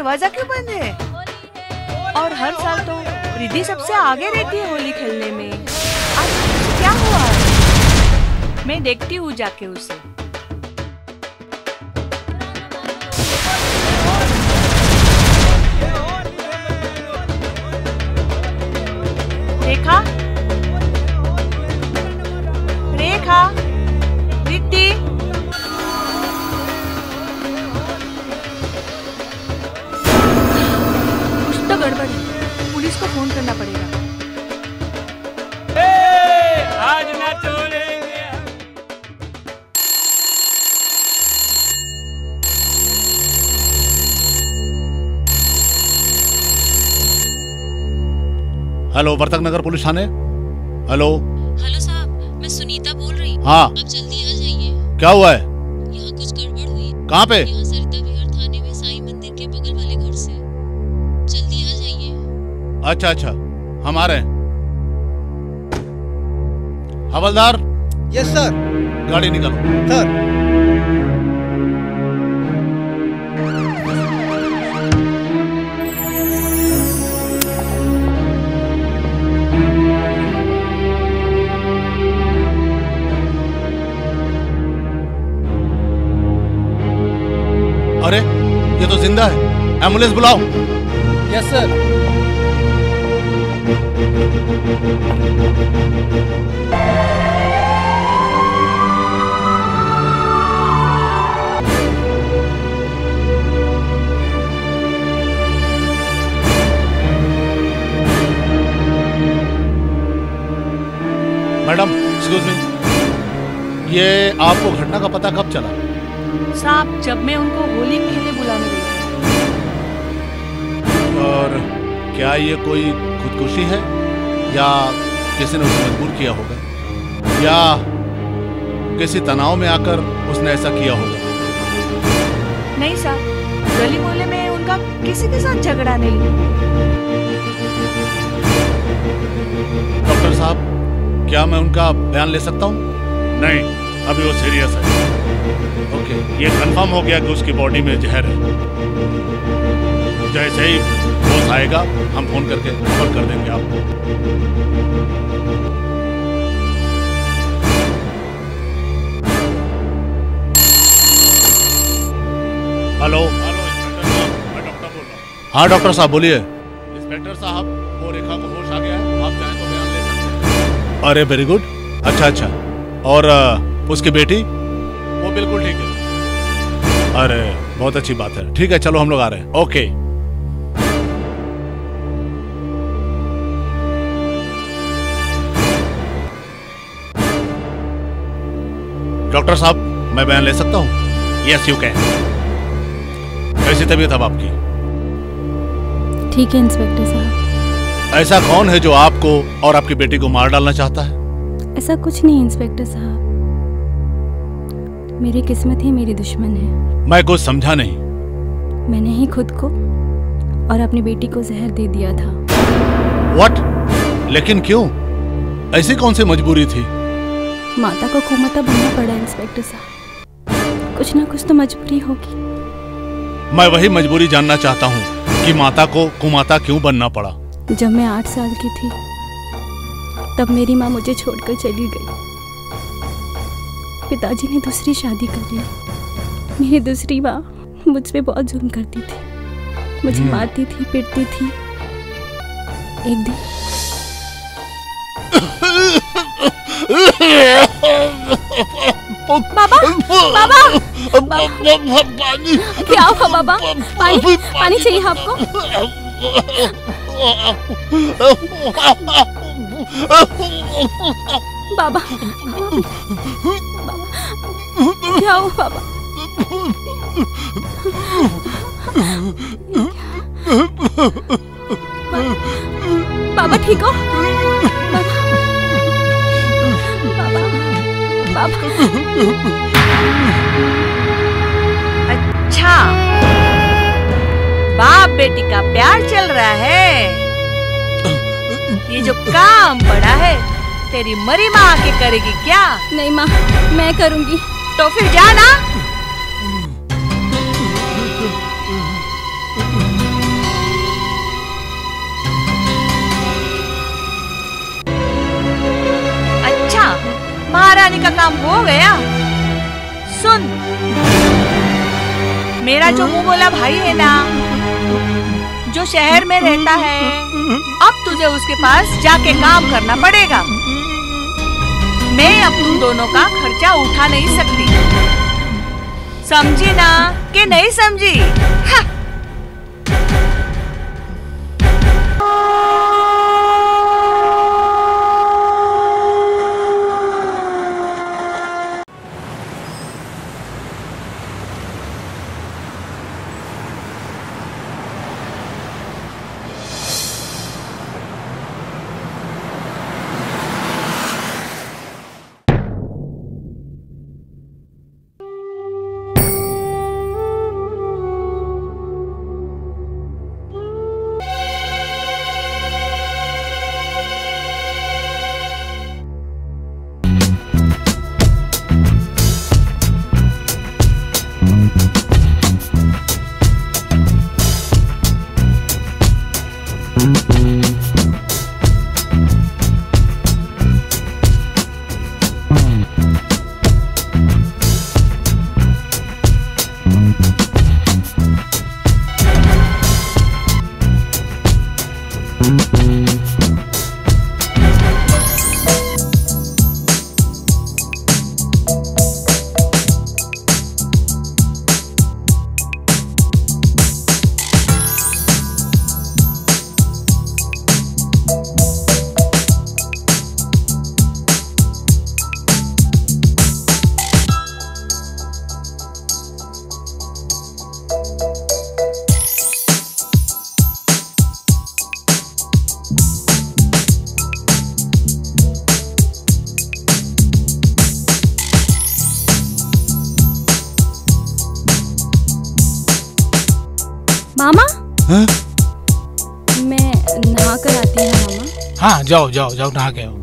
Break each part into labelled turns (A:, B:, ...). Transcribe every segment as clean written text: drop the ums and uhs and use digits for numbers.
A: दरवाजा क्यों बंद है? और हर साल तो रिद्धि सबसे आगे रहती है होली खेलने में। आज क्या हुआ? मैं देखती हूँ जाके उसे। रेखा, रेखा, रिद्धि। कुछ तो गड़बड़ है, पुलिस को फोन करना पड़ेगा।
B: आज ना छोड़ेंगे।
C: हेलो, वर्तक नगर पुलिस थाने। हेलो।
D: हेलो साहब, मैं सुनीता बोल रही हूँ।
C: हाँ।
D: आप जल्दी आ जाइए।
C: क्या हुआ है?
D: यहाँ कुछ गड़बड़ हुई।
C: कहाँ पे?
D: यहाँ सरिता विहार थाने में साईं मंदिर के बगल वाले घर से। जल्दी आ जाइए।
C: अच्छा अच्छा, हम आ रहे हैं। हवलदार।
E: Yes sir.
C: गाड़ी निकालो।
E: सर।
C: अरे ये तो जिंदा है, एम्बुलेंस बुलाओ।
E: Yes sir.
C: Madam, excuse me, ये आपको घटना का पता कब चला?
A: साहब, जब मैं उनको होली खेलने बुलाने गई थी।
C: और क्या ये कोई खुदकुशी है या किसी ने उसे मजबूर किया होगा या किसी तनाव में आकर उसने ऐसा किया होगा?
A: नहीं साहब, गली मोहल्ले में उनका किसी के साथ झगड़ा नहीं।
C: डॉक्टर साहब, क्या मैं उनका बयान ले सकता हूँ?
F: नहीं, अभी वो सीरियस है।
C: ओके।
F: ये कंफर्म हो गया कि उसकी बॉडी में जहर है। जैसे ही होश आएगा हम फोन करके खबर कर देंगे आपको। हेलो। हेलो इंस्पेक्टर साहब, मैं डॉक्टर बोल रहा हूँ।
C: हाँ डॉक्टर साहब बोलिए।
F: इंस्पेक्टर साहब, वो रेखा को होश आ गया है, आप चाहें तो बयान ले सकते हैं।
C: अरे वेरी गुड। अच्छा अच्छा, और उसकी बेटी?
F: वो बिल्कुल ठीक है।
C: अरे बहुत अच्छी बात है। ठीक है, चलो हम लोग आ रहे हैं। ओके। डॉक्टर साहब, मैं बयान ले सकता हूँ?
F: Yes you can.
C: कैसी तबीयत अब आपकी?
D: ठीक है इंस्पेक्टर साहब।
C: ऐसा कौन है जो आपको और आपकी बेटी को मार डालना चाहता है?
D: ऐसा कुछ नहीं इंस्पेक्टर साहब, मेरी किस्मत ही मेरी दुश्मन है।
C: मैं कुछ समझा नहीं।
D: मैंने ही खुद को और अपनी बेटी को जहर दे दिया था।
C: व्हाट? लेकिन क्यों? ऐसी कौन सी मजबूरी थी?
D: माता को कुमाता बनना पड़ा इंस्पेक्टर साहब। कुछ ना कुछ तो मजबूरी होगी।
C: मैं वही मजबूरी जानना चाहता हूँ कि माता को कुमाता क्यों बनना पड़ा।
D: जब मैं 8 साल की थी तब मेरी माँ मुझे छोड़कर चली गई। पिताजी ने दूसरी शादी कर ली। मेरी दूसरी माँ मुझ पे बहुत जुल्म करती थी, मुझे मारती थी, पीटती थी। एक दिन बाबा, बाबा,
C: पानी।
D: क्या हुआ बाबा? पानी, पानी चाहिए आपको? बाबा, क्या हुआ बाबा? बाबा ठीक हो? बाबा।
A: अच्छा, बाप बेटी का प्यार चल रहा है। ये जो काम पड़ा है तेरी मरी माँ आके करेगी क्या?
D: नहीं माँ, मैं करूँगी।
A: तो फिर जा ना। महारानी का काम हो गया। सुन, मेरा जो मुंह बोला भाई है ना, जो शहर में रहता है, अब तुझे उसके पास जाके काम करना पड़ेगा। मैं अब तुम दोनों का खर्चा उठा नहीं सकती, समझी ना कि नहीं समझी? हाँ।
D: मामा?
G: हाँ?
D: मैं नहा कर आती हूँ मामा।
G: हाँ, जाओ जाओ जाओ, नहा के आओ।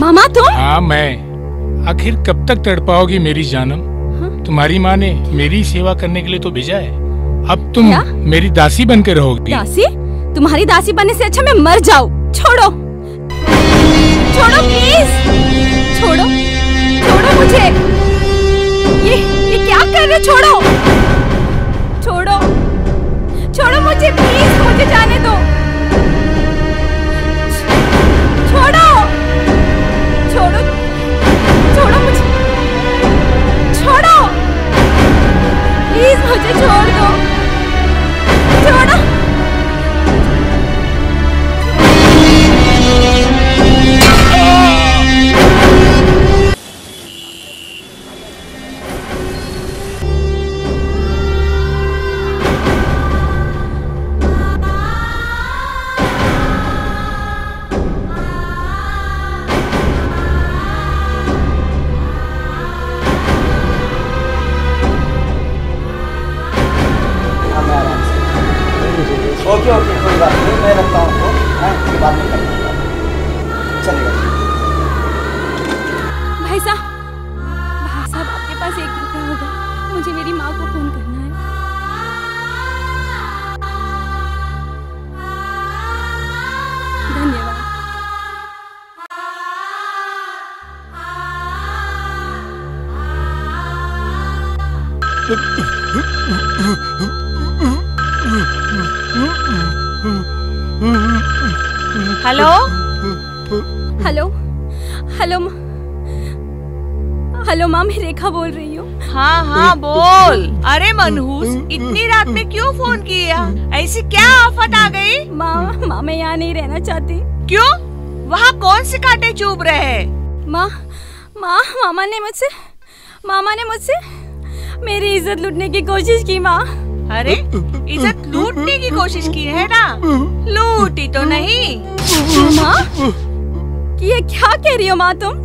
D: मामा तुम?
G: हाँ, मैं। आखिर कब तक तड़पाओगी मेरी जानम? तुम्हारी माँ ने मेरी सेवा करने के लिए तो भेजा है। अब तुम
D: क्या?
G: मेरी दासी बनकर रहोगी।
D: दासी? तुम्हारी दासी बनने से अच्छा मैं मर जाऊं। छोड़ो, छोड़ो प्लीज, छोड़ो, छोड़ो मुझे। ये क्या कर रहे? छोड़ो, छोड़ो, छोड़ो मुझे प्लीज, मुझे जाने दो। छोड़ो, छोड़ो, छोड़ो मुझे, छोड़ो प्लीज, मुझे छोड़ दो, छोड़ो। मुझे मेरी माँ को फोन करना है। धन्यवाद।
A: हेलो
D: हेलो हेलो हेलो माँ, मैं रेखा बोल रही हूँ।
A: हाँ हाँ बोल। अरे मनहूस, इतनी रात में क्यों फोन किया? ऐसी क्या आफत आ गई?
D: माँ मैं यहाँ नहीं रहना चाहती।
A: क्यों? वहाँ कौन से कांटे चुभ रहे हैं?
D: माँ मामा ने मुझसे मेरी इज्जत लूटने की कोशिश की माँ।
A: अरे इज्जत लूटने की कोशिश की है ना? लूटी तो नहीं।
D: माँ ये क्या कह रही हो माँ तुम?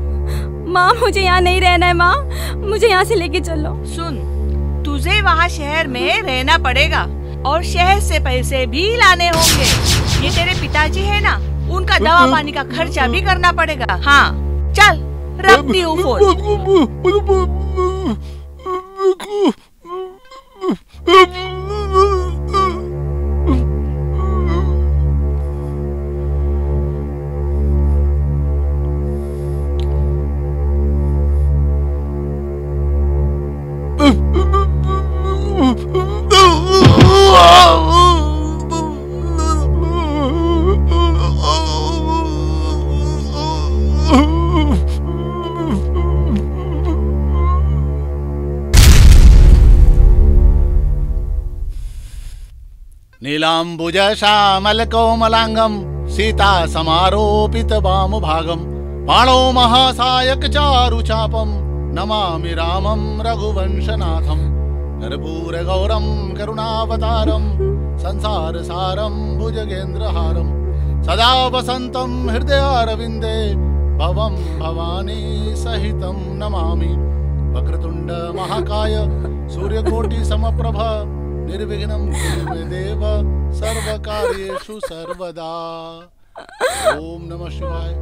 D: माँ मुझे यहाँ नहीं रहना है माँ, मुझे यहाँ से लेके चलो।
A: सुन, तुझे वहाँ शहर में रहना पड़ेगा और शहर से पैसे भी लाने होंगे। ये तेरे पिताजी है ना, उनका दवा पानी का खर्चा भी करना पड़ेगा। हाँ चल, रखती हूँ फोन।
C: नीलाम्बुज श्यामल कोमलांगम सीता समारोपित वाम भागम बाणो महासायक चारु चापम नमामि रामं रघुवंशनाथम कर्पूर गौरम करुणावतारम संसार सारम भुजगेन्द्रहारम सदा वसंतम हृदयारविंदे भवम भवानी सहितं नमामि वक्रतुंड महाकाय सूर्यकोटि समप्रभ निर्विघ्नं कुरु मे देव सर्वकार्येषु सर्वदा। ओम नमः शिवाय।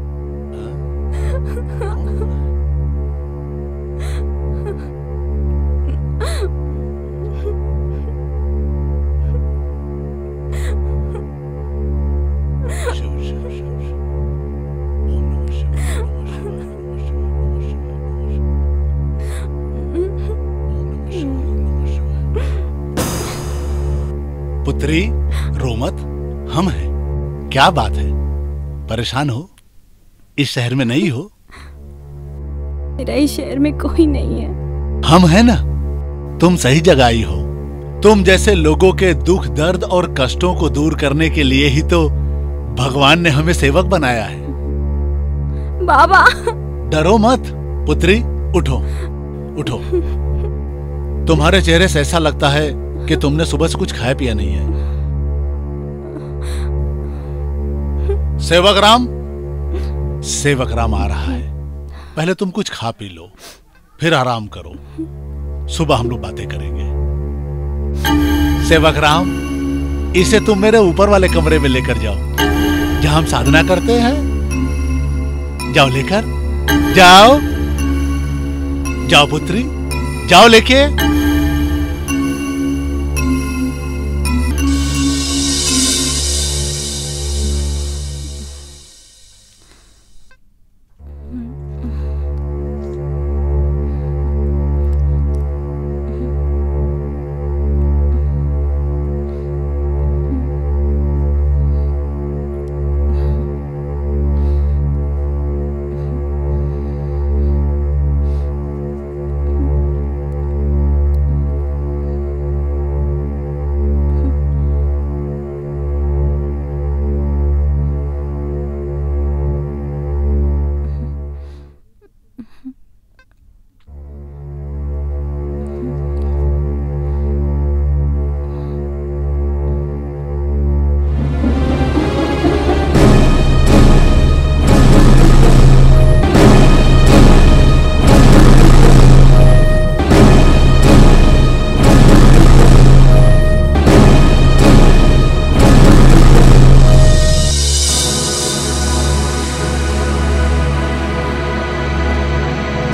C: पुत्री रो मत, हम हैं। क्या बात है, परेशान हो? इस शहर में नहीं हो?
D: मेरा इस शहर में कोई नहीं है।
C: हम हैं ना, तुम सही जगह आई हो। तुम जैसे लोगों के दुख दर्द और कष्टों को दूर करने के लिए ही तो भगवान ने हमें सेवक बनाया है।
D: बाबा
C: डरो मत पुत्री, उठो उठो। तुम्हारे चेहरे से ऐसा लगता है कि तुमने सुबह से कुछ खाया पिया नहीं है। सेवक राम आ रहा है। पहले तुम कुछ खा पी लो, फिर आराम करो। सुबह हम लोग बातें करेंगे। सेवक राम, इसे तुम मेरे ऊपर वाले कमरे में लेकर जाओ, जहां हम साधना करते हैं। जाओ लेकर जाओ। जाओ पुत्री, जाओ लेके।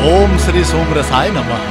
C: ओम श्री सोमरसाय नमः।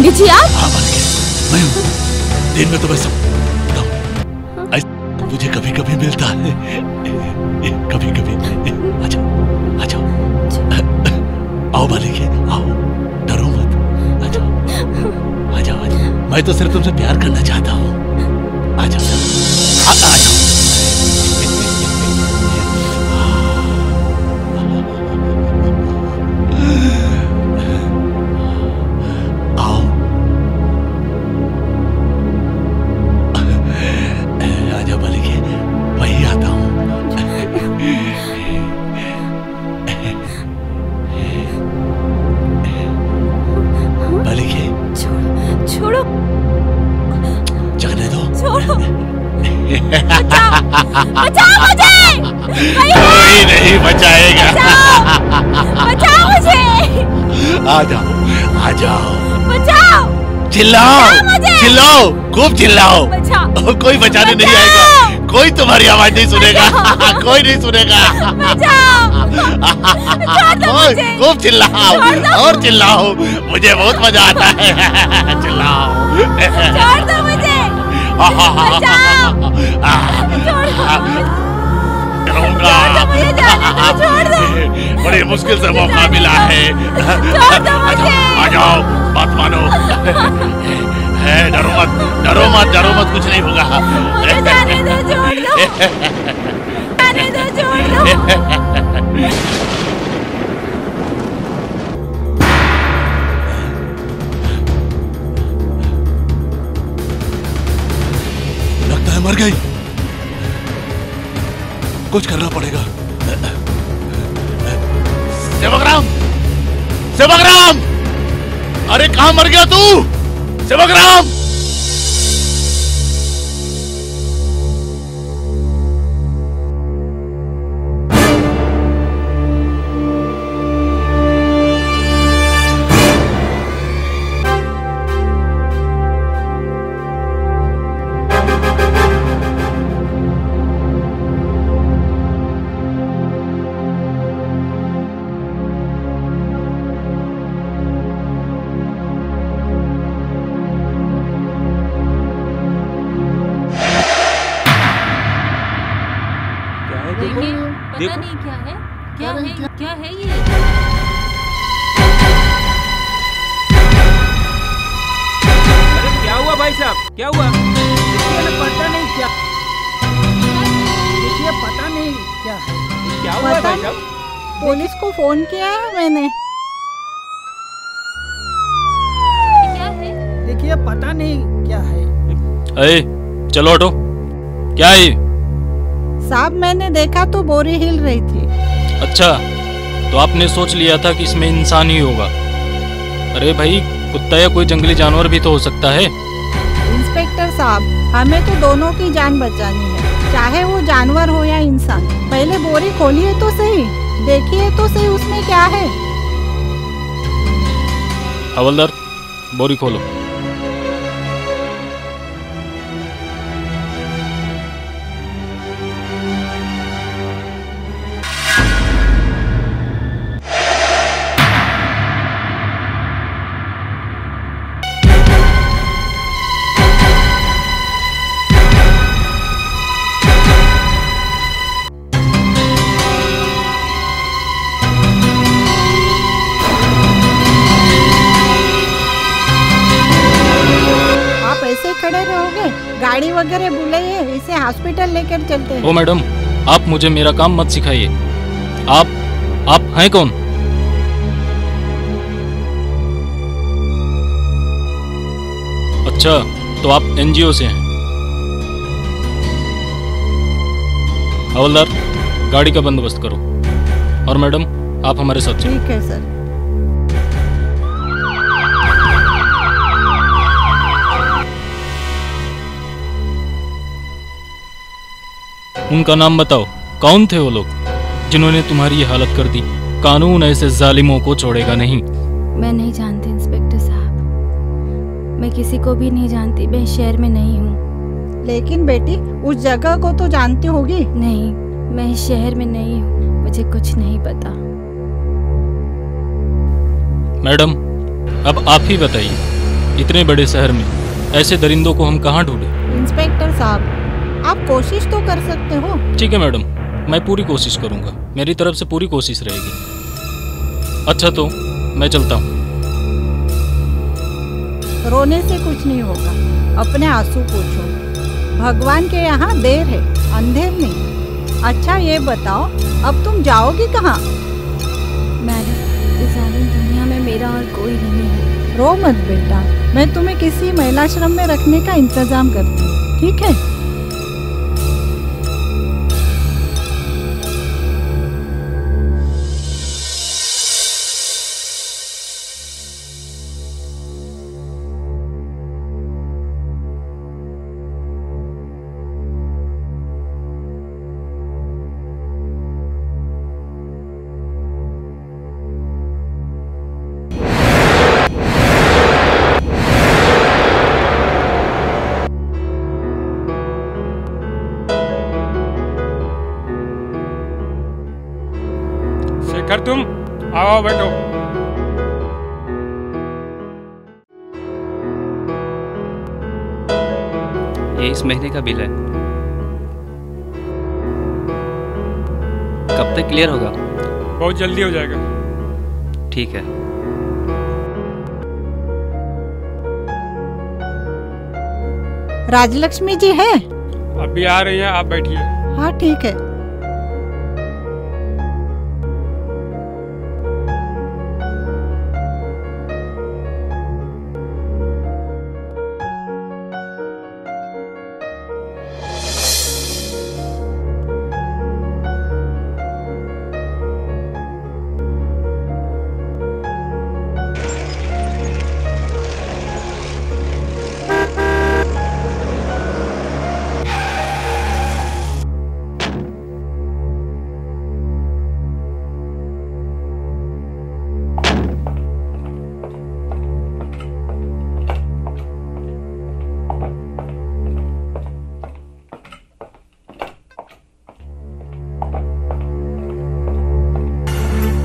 D: पंडित जी आप?
C: हाँ मालिक, मैं हूँ। दिन में तो मैं सब बताऊं। ऐसा मुझे कभी कभी मिलता है, कभी कभी। अच्छा अच्छा, आओ मालिक, आओ, डरो मत, आ जाओ, आ जाओ, आ जाओ। मैं तो सिर्फ तुमसे प्यार करना चाहता हूँ। आ जाओ, आ जाओ। आओ, आ जाओ मालिक, वही आता हूँ।
D: छोड़ो,
C: जाने दो।
D: छोड़ो, बचाओ, बचाओ मुझे,
C: कोई नहीं बचाएगा।
D: बचाओ मुझे,
C: आ जाओ, आ जाओ,
D: बचाओ,
C: चिल्लाओ, चिल्लाओ, खूब चिल्लाओ।
D: बचाओ,
C: कोई बचाने नहीं आएगा, कोई तुम्हारी आवाज नहीं सुनेगा, कोई नहीं सुनेगा। खूब चिल्लाओ और चिल्लाओ, मुझे बहुत मजा आता है। चिल्लाओ,
D: छोड़ दो मुझे,
C: बड़ी मुश्किल से मौका मिला है। आ जाओ, बात मानो। डरो मत, डरो मत, डरो मत, कुछ नहीं होगा।
D: जाने दो, छोड़ दो, जाने दो, छोड़ दो।
C: लगता है मर गई, कुछ करना पड़ेगा। सेवकराम, सेवकराम, अरे कहाँ मर गया तू? सेवकराम,
H: पता नहीं क्या है, क्या है, क्या है ये?
B: अरे क्या हुआ भाई साहब, क्या हुआ?
E: पता नहीं क्या, देखिए पता नहीं क्या है।
B: क्या हुआ भाई साहब?
E: पुलिस को फोन किया है मैंने।
H: क्या है?
E: देखिए पता नहीं क्या है।
I: अरे चलो हटो, क्या है?
E: साहब मैंने देखा तो बोरी हिल रही थी।
I: अच्छा, तो आपने सोच लिया था कि इसमें इंसान ही होगा। अरे भाई, कुत्ता या कोई जंगली जानवर भी तो हो सकता है।
E: इंस्पेक्टर साहब, हमें तो दोनों की जान बचानी है, चाहे वो जानवर हो या इंसान। पहले बोरी खोलिए तो सही, देखिए तो सही उसमें क्या है।
I: हवलदार, बोरी खोलो।
E: खड़े रहोगे? गाड़ी वगैरह बुलाइए, इसे हॉस्पिटल लेकर चलते हैं।
I: ओ मैडम, आप मुझे मेरा काम मत सिखाइए। आप हैं कौन? अच्छा, तो आप एनजीओ से हैं। हवलदार, गाड़ी का बंदोबस्त करो। और मैडम, आप हमारे साथ चलिए।
E: ठीक है सर।
I: उनका नाम बताओ, कौन थे वो लोग जिन्होंने तुम्हारी ये हालत कर दी? कानून ऐसे जालिमों को छोड़ेगा नहीं।
D: मैं नहीं जानती इंस्पेक्टर साहब, मैं किसी को भी नहीं जानती। मैं शहर में नहीं हूँ।
E: लेकिन बेटी, उस जगह को तो जानती होगी।
D: नहीं, मैं शहर में नहीं हूँ, मुझे कुछ नहीं पता।
I: मैडम, अब आप ही बताइए, इतने बड़े शहर में ऐसे दरिंदों को हम कहाँ ढूंढे?
E: इंस्पेक्टर साहब, आप कोशिश तो कर सकते हो।
I: ठीक है मैडम, मैं पूरी कोशिश करूंगा। मेरी तरफ से पूरी कोशिश रहेगी। अच्छा तो मैं चलता हूँ।
E: रोने से कुछ नहीं होगा, अपने आंसू पोंछो। भगवान के यहाँ देर है, अंधेर नहीं। अच्छा ये बताओ, अब तुम जाओगी कहाँ?
D: मैडम, इस जालिम दुनिया में मेरा और कोई नहीं है।
E: रो मत बेटा, मैं तुम्हें किसी महिलाश्रम में रखने का इंतजाम करती हूँ, ठीक है?
G: शेखर, तुम आओ बैठो।
J: ये इस महीने का बिल है। कब तक क्लियर होगा?
G: बहुत जल्दी हो जाएगा।
J: ठीक है।
E: राजलक्ष्मी जी है?
G: अभी आ रही है, आप बैठिए।
E: हाँ ठीक है।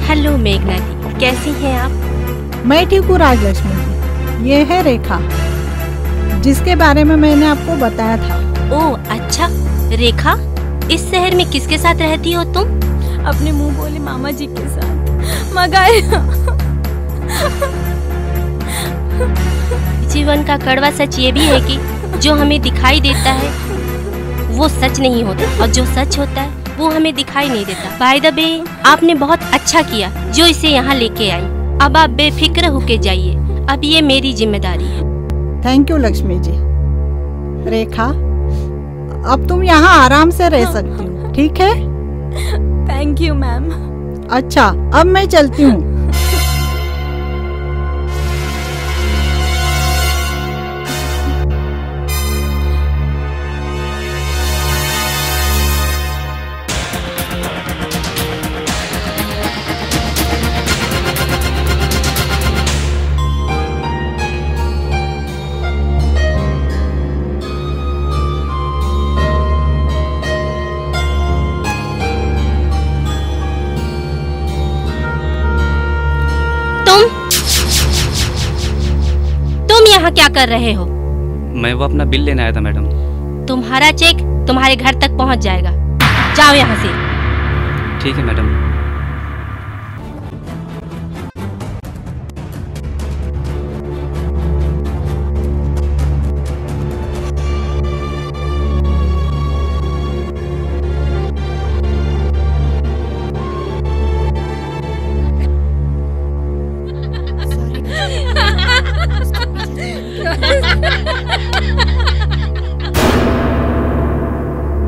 K: हेलो मेघना जी, कैसी हैं आप?
E: मैं ठीक हूँ राजलक्ष्मी जी। ये है रेखा, जिसके बारे में मैंने आपको बताया था।
K: ओह अच्छा, रेखा, इस शहर में किसके साथ रहती हो तुम?
D: अपने मुंह बोले मामा जी के साथ। मगर
K: जीवन का कड़वा सच ये भी है कि जो हमें दिखाई देता है वो सच नहीं होता, और जो सच होता है वो हमें दिखाई नहीं देता। बाय द वे, आपने बहुत अच्छा किया जो इसे यहाँ लेके आई। अब आप बेफिक्र होके जाइए, अब ये मेरी जिम्मेदारी है।
E: Thank you Lakshmi ji. रेखा, अब तुम यहाँ आराम से रह सकती हो, ठीक है?
D: Thank you ma'am.
E: अच्छा, अब मैं चलती हूँ।
K: यहाँ क्या कर रहे हो?
J: मैं वो अपना बिल लेने आया था मैडम।
K: तुम्हारा चेक तुम्हारे घर तक पहुँच जाएगा, जाओ यहाँ से।
J: ठीक है मैडम।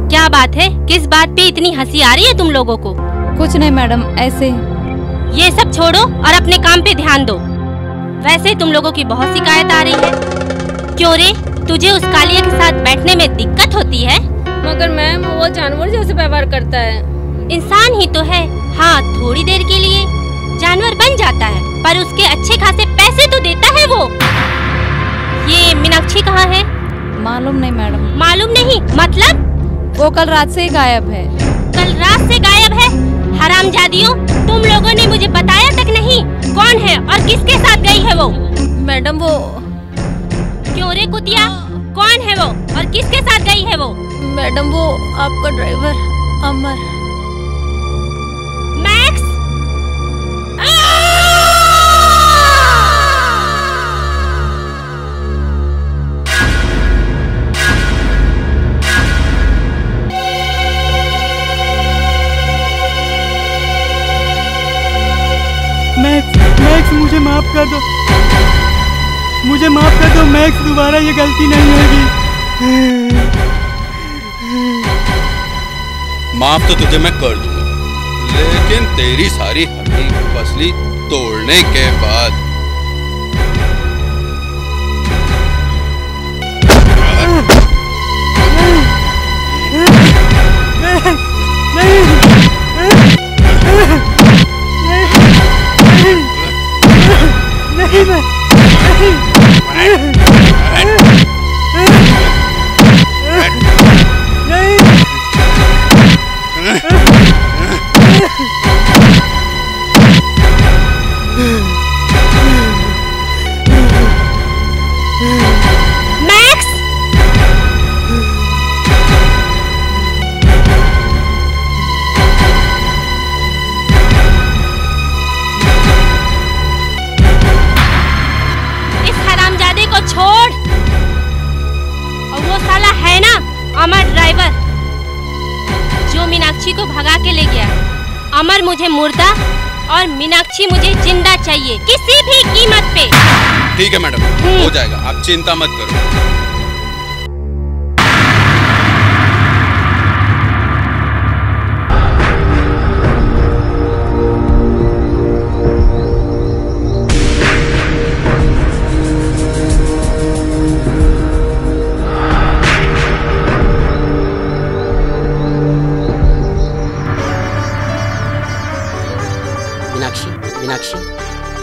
K: क्या बात है? किस बात पे इतनी हंसी आ रही है तुम लोगों को?
D: कुछ नहीं मैडम, ऐसे।
K: ये सब छोड़ो और अपने काम पे ध्यान दो। वैसे तुम लोगों की बहुत शिकायत आ रही है। क्यों रे, तुझे उस कालिया के साथ बैठने में दिक्कत होती है?
H: मगर मैम वो जानवर जैसे व्यवहार करता है।
K: इंसान ही तो है। हाँ, थोड़ी देर के लिए जानवर बन जाता है, पर उसके अच्छे खासे पैसे तो देता है वो। ये मीनाक्षी कहाँ है?
D: मालूम नहीं मैडम।
K: मालूम नहीं मतलब?
D: वो कल रात से गायब है।
K: कल रात से गायब है? हरामजादियों, तुम लोगों ने मुझे बताया तक नहीं कौन है और किसके साथ गई है वो?
H: मैडम
K: क्यों रे कुतिया? कौन है वो और किसके साथ गई है वो?
H: मैडम वो आपका ड्राइवर अमर।
K: मैक्स!
L: मैक्स मुझे माफ कर दो, मुझे माफ कर दो मैक्स, दोबारा ये गलती नहीं होगी।
M: माफ तो तुझे मैं कर दूंगा, लेकिन तेरी सारी हड्डी पसली तोड़ने के बाद
K: को भगा के ले गया है। अमर मुझे मुर्दा और मीनाक्षी मुझे जिंदा चाहिए, किसी भी कीमत पे।
M: ठीक है मैडम, हो जाएगा, आप चिंता मत करो।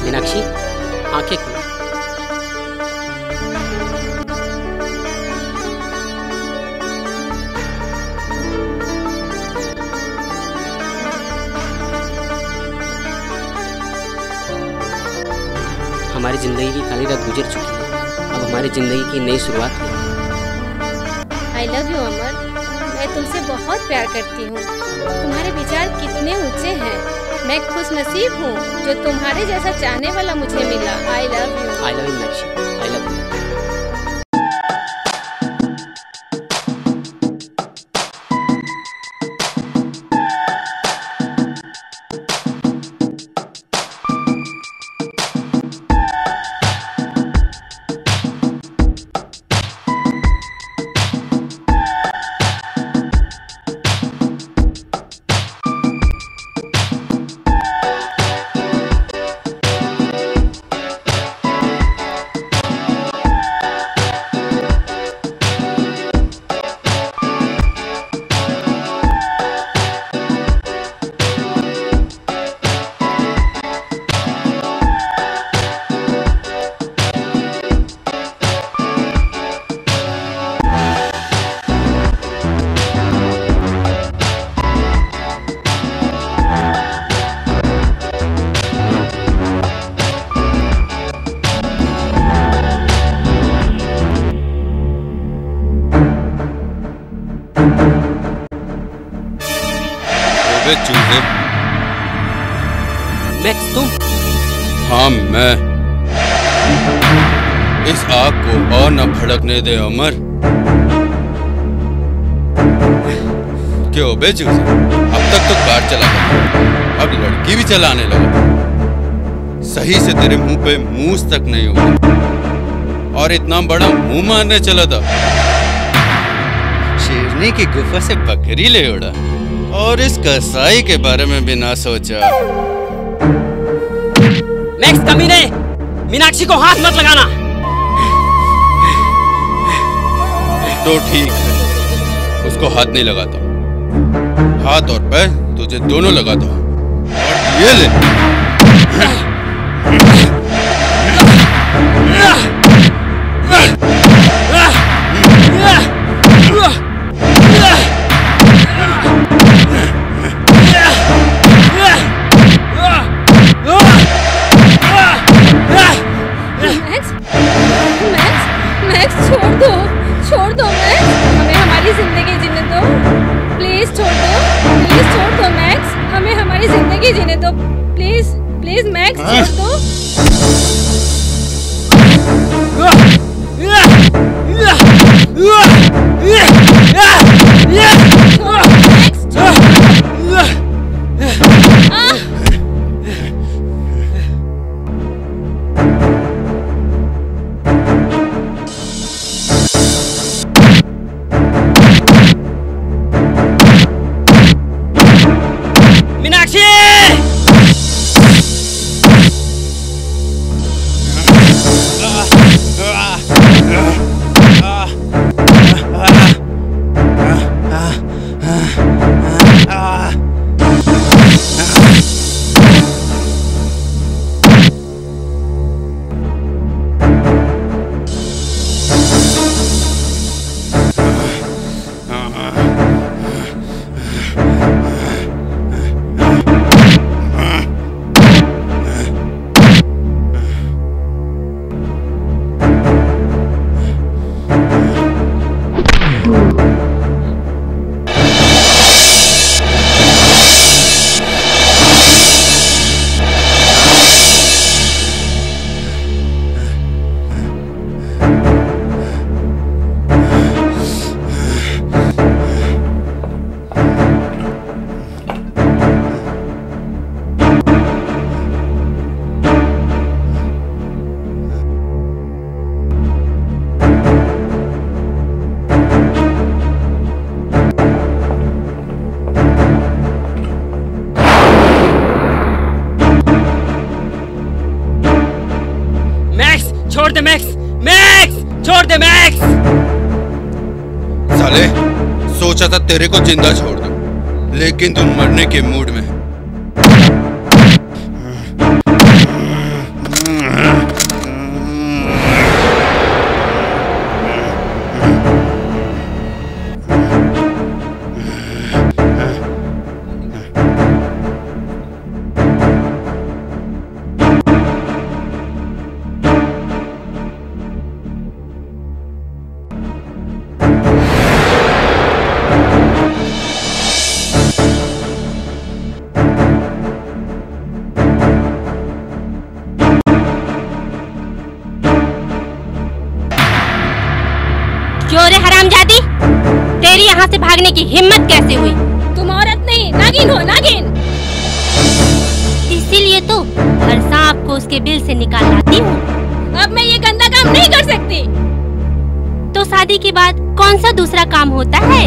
N: मीनाक्षी, आंखें खोलो। हमारी जिंदगी की काली रात गुजर चुकी है, अब हमारी जिंदगी की नई शुरुआत है।
D: आई लव यू अमर, मैं तुमसे बहुत प्यार करती हूँ। तुम्हारे विचार कितने ऊंचे हैं। मैं खुश नसीब हूँ जो तुम्हारे जैसा चाहने वाला मुझे मिला। I love you.
N: I love you Meenakshi, I love you.
M: चूहे।
N: मैक्स तुम?
M: हाँ मैं। इस आग को और न भड़कने दे अमर। क्यों बे चूहे, अब तक तो कार चला था, अब लड़की भी चलाने लगा। सही से तेरे मुंह पे मूस तक नहीं हुआ और इतना बड़ा मुंह मारने चला था। शेरनी की गुफा से बकरी ले उड़ा और इस कसाई के बारे में भी ना सोचा।
N: मैक्स कमीने, मीनाक्षी को हाथ मत लगाना।
M: तो ठीक है, उसको हाथ नहीं लगाता, हाथ और पैर तुझे दोनों लगाता हूँ। और ये ले।
D: मुझे जीने दो प्लीज प्लीज मैक्स छोड़ दो।
N: मीनाक्षी! छोड़ दे मैक्स, मैक्स छोड़ दे मैक्स।
M: साले सोचा था तेरे को जिंदा छोड़ दूं, लेकिन तुम मरने के मूड में।
K: चोरे हरामजादी, तेरी यहाँ से भागने की हिम्मत कैसे हुई?
D: तुम औरत नहीं नागिन हो, नागिन।
K: इसीलिए तो हर सांप को उसके बिल से निकाल लाती हूँ।
D: अब मैं ये गंदा काम नहीं कर सकती।
K: तो शादी के बाद कौन सा दूसरा काम होता है?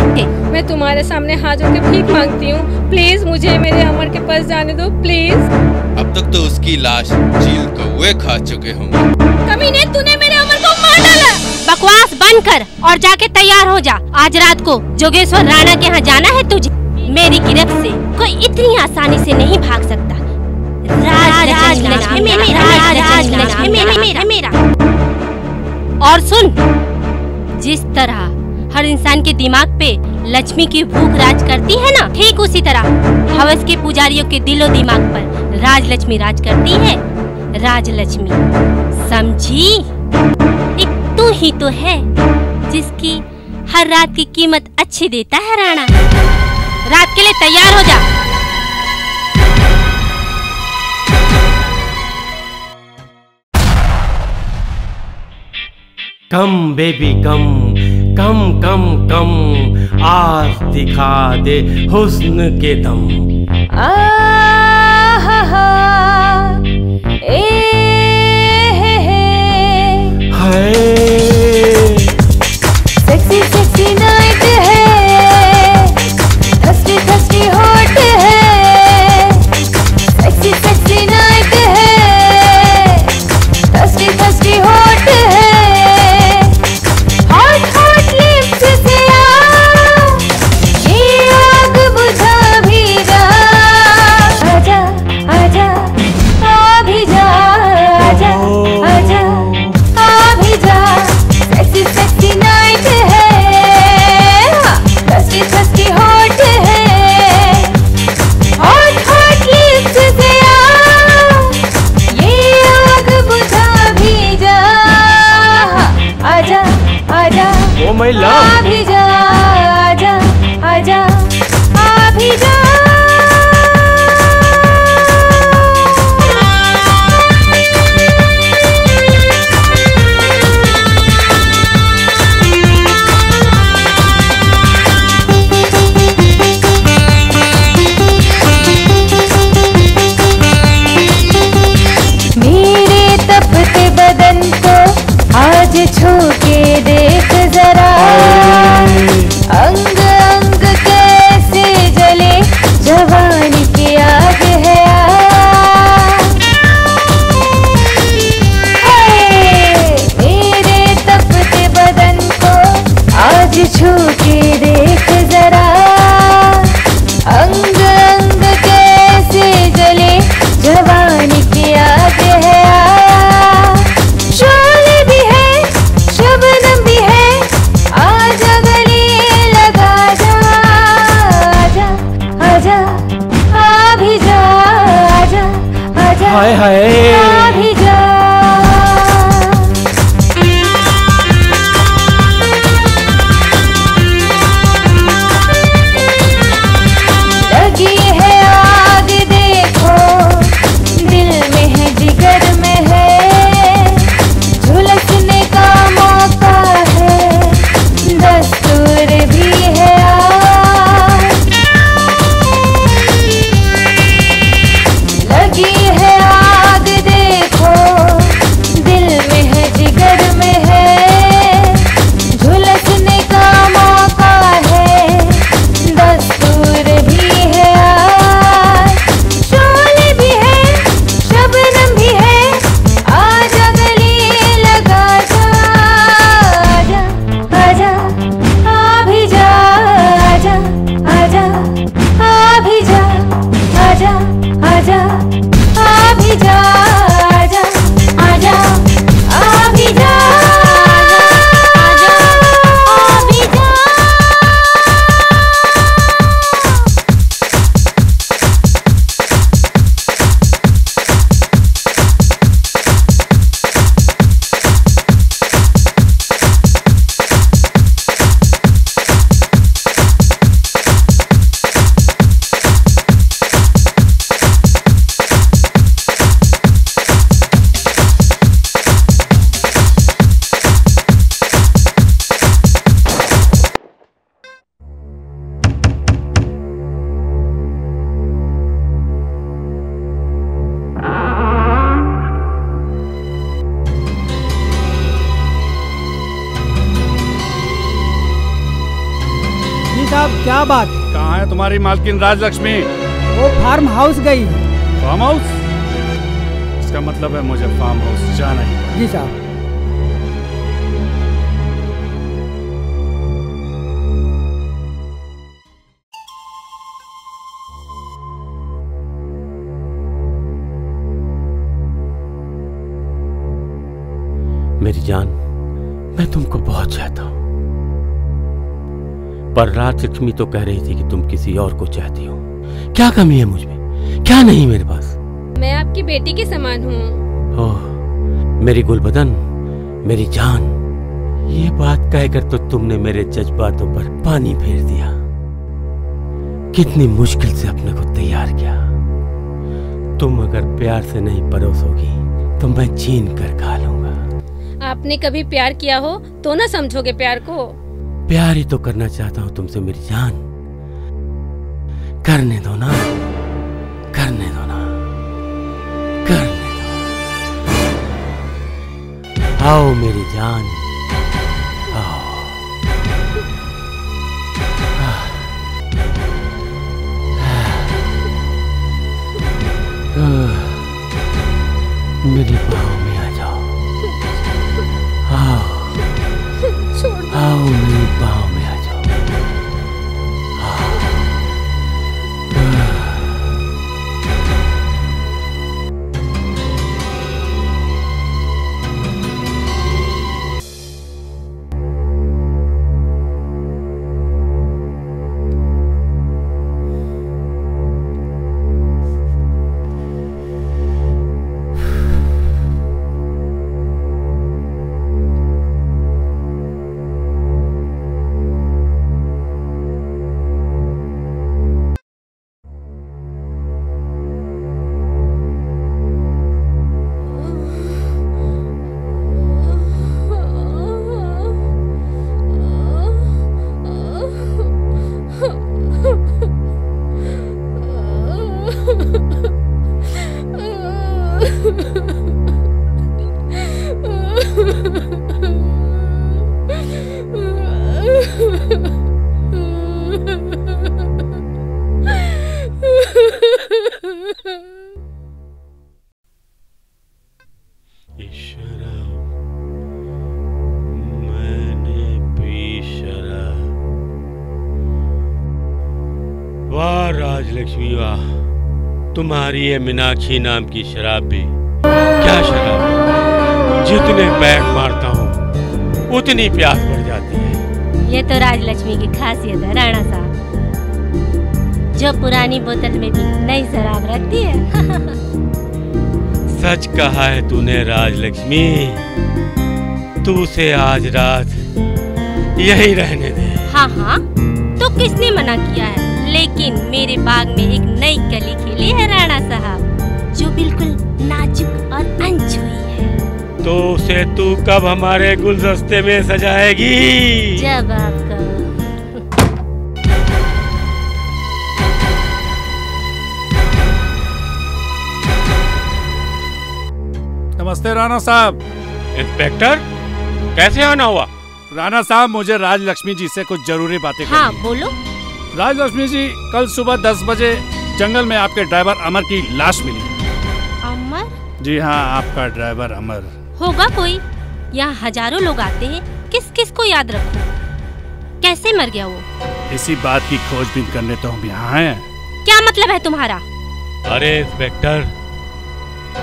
D: मैं तुम्हारे सामने हाथ जोड़ के भीख मांगती हूँ, प्लीज मुझे मेरे अमर के पास जाने दो प्लीज।
M: अब तक तो उसकी लाश चील कौवे खा चुके होंगे।
D: कमीने, तूने मेरे अमर को मार डाला।
K: बकवास बंद कर और जाके तैयार हो जा। आज रात को जोगेश्वर राणा के यहाँ जाना है तुझे। मेरी गिरफ्त से कोई इतनी आसानी से नहीं भाग सकता। मेरा। और सुन, जिस तरह हर इंसान के दिमाग पे लक्ष्मी की भूख राज करती है ना, ठीक उसी तरह हवस के पुजारियों के दिलो दिमाग पर राजलक्ष्मी राज करती है। राजलक्ष्मी, समझी? एक तू ही तो है जिसकी हर रात की कीमत अच्छी देता है राणा। रात के लिए तैयार हो जा।
O: कम बेबी कम, कम कम कम, आज दिखा दे हुस्न के दम।
P: सेक्सी सेक्सी नाइट है, थर्स्टी थर्स्टी हॉट है। सेक्सी सेक्सी नाइट है, थर्स्टी थर्स्टी हॉट है। हॉट हॉट लिप्स से आ, ये आग बुझा भी जा। आजा आजा आ भी जा, आजा आजा आ भी जा। सेक्सी सेक्सी नाइट है, थर्स्टी थर्स्टी हॉट है। हॉट हॉट लिप्स से आ, ये आग बुझा भी जा। आजा आजा
O: ओ माय लव,
P: आ भी जा, आजा आजा आ भी जा।
O: हाय हाय।
P: आ भी जा। लगी है आग देखो, दिल में है जिगर में है, झुलसने का मौका है, दस्तूर भी है आज। लगी है आग देखो, दिल में है जिगर में है, झुलसने का मौका है, दस्तूर भी है आज। शोले भी है, शबनम भी है, आजा गले लगा जा। आजा आजा आ भी जा, आजा आजा आ भी जा, आजा आजा आ भी जा, आजा आजा आ भी जा, आजा आ भी जा।
L: जी साहब, क्या बात?
F: कहाँ है तुम्हारी मालकिन राजलक्ष्मी?
L: वो फार्म हाउस गई है।
F: Farm house? इसका मतलब है मुझे फार्म हाउस जाना ही पड़ेगा।
L: जी साहब।
O: मेरी जान, मैं तुमको बहुत चाहता हूँ, पर राजलक्ष्मी तो कह रही थी कि तुम किसी और को चाहती हो। क्या कमी है मुझ में? क्या नहीं मेरे पास?
D: मैं आपकी बेटी के समान हूँ।
O: ओह, मेरी गुलबदन, मेरी जान, ये बात कहकर तो तुमने मेरे जज्बातों पर पानी फेर दिया। कितनी मुश्किल से अपने को तैयार किया। तुम अगर प्यार से नहीं परोसोगी तो मैं छीन कर खा लूंगा।
D: आपने कभी प्यार किया हो तो ना समझोगे प्यार को।
O: प्यार ही तो करना चाहता हूँ तुमसे मेरी जान। करने दो ना, करने दो ना, करने दो। आओ मेरी जान, आओ। मेरी बाहों में आ जाओ, आओ, आओ मेरी बाहों में आ जाओ। वाह राजलक्ष्मी वाह, तुम्हारी ये मीनाक्षी नाम की शराब भी क्या शराब है। जितने पैक मारता हूँ उतनी प्यास बढ़ जाती है।
K: ये तो राजलक्ष्मी की खासियत है राणा साहब, जो पुरानी बोतल में भी नई शराब रखती है।
O: सच कहा है तूने राजलक्ष्मी। तू से आज रात यही रहने दे।
K: हाँ हाँ, तो किसने मना किया है? लेकिन मेरे बाग में एक नई कली खिली है राणा साहब, जो बिल्कुल नाजुक और अनछुई है।
O: तो उसे तू कब हमारे गुलदस्ते में सजाएगी?
K: जब आप कहो।
Q: नमस्ते राणा साहब।
O: इंस्पेक्टर, कैसे आना हुआ?
Q: राणा साहब, मुझे राजलक्ष्मी जी से कुछ जरूरी बातें
K: हाँ
Q: करनी है।
K: बोलो।
Q: राजलक्ष्मी जी, कल सुबह 10 बजे जंगल में आपके ड्राइवर अमर की लाश मिली।
K: अमर?
Q: जी हाँ, आपका ड्राइवर अमर।
K: होगा कोई। यहाँ हजारों लोग आते हैं, किस किस को याद रखूं? कैसे मर गया वो?
Q: इसी बात की खोजबीन करने तो हम यहाँ हैं।
K: क्या मतलब है तुम्हारा?
O: अरे इंस्पेक्टर,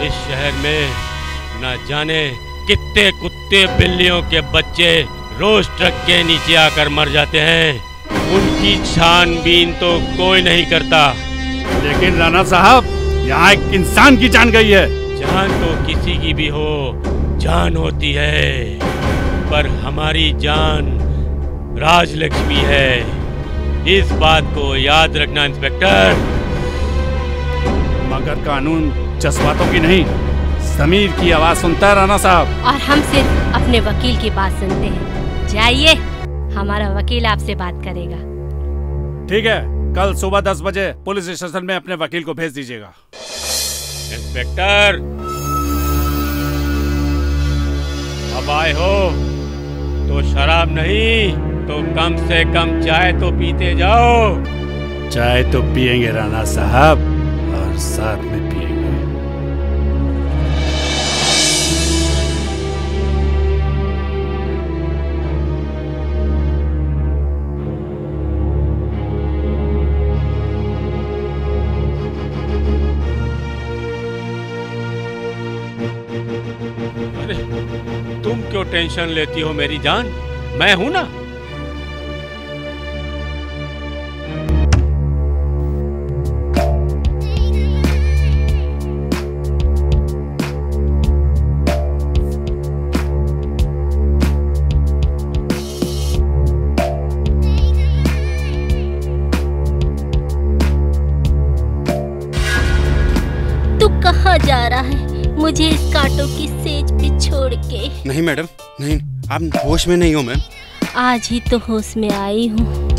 O: इस शहर में न जाने कितने कुत्ते बिल्लियों के बच्चे रोज ट्रक के नीचे आकर मर जाते हैं। उनकी छानबीन तो कोई नहीं करता।
Q: लेकिन राणा साहब, यहाँ एक इंसान की जान गई है।
O: जान तो किसी की भी हो, जान होती है, पर हमारी जान राजलक्ष्मी है। इस बात को याद रखना इंस्पेक्टर।
Q: मगर कानून जज्बातों की नहीं, ज़मीर की आवाज सुनता है राणा साहब।
K: और हम सिर्फ अपने वकील की बात सुनते हैं। जाइए, हमारा वकील आपसे बात करेगा।
Q: ठीक है, कल सुबह 10 बजे पुलिस स्टेशन में अपने वकील को भेज दीजिएगा।
O: इंस्पेक्टर, अब आए हो तो शराब नहीं तो कम से कम चाय तो पीते जाओ।
Q: चाय तो पियेंगे राणा साहब, और साथ में पियेंगे।
O: तुम क्यों टेंशन लेती हो मेरी जान? मैं हूं ना।
K: तू कहाँ जा रहा है? मुझे इस कांटों की सेज पे छोड़ के।
M: नहीं मैडम, नहीं, आप होश में नहीं हो मैम।
K: आज ही तो होश में आई हूँ।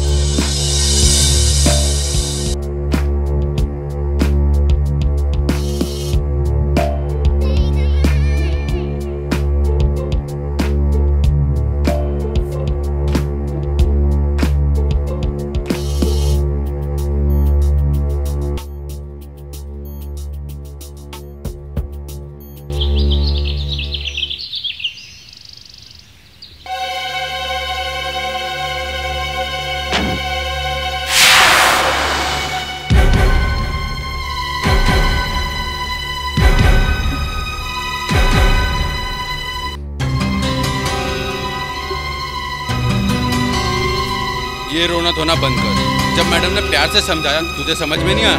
M: ये रोना धोना बंद कर। जब मैडम ने प्यार से समझाया, तुझे समझ में नहीं आया?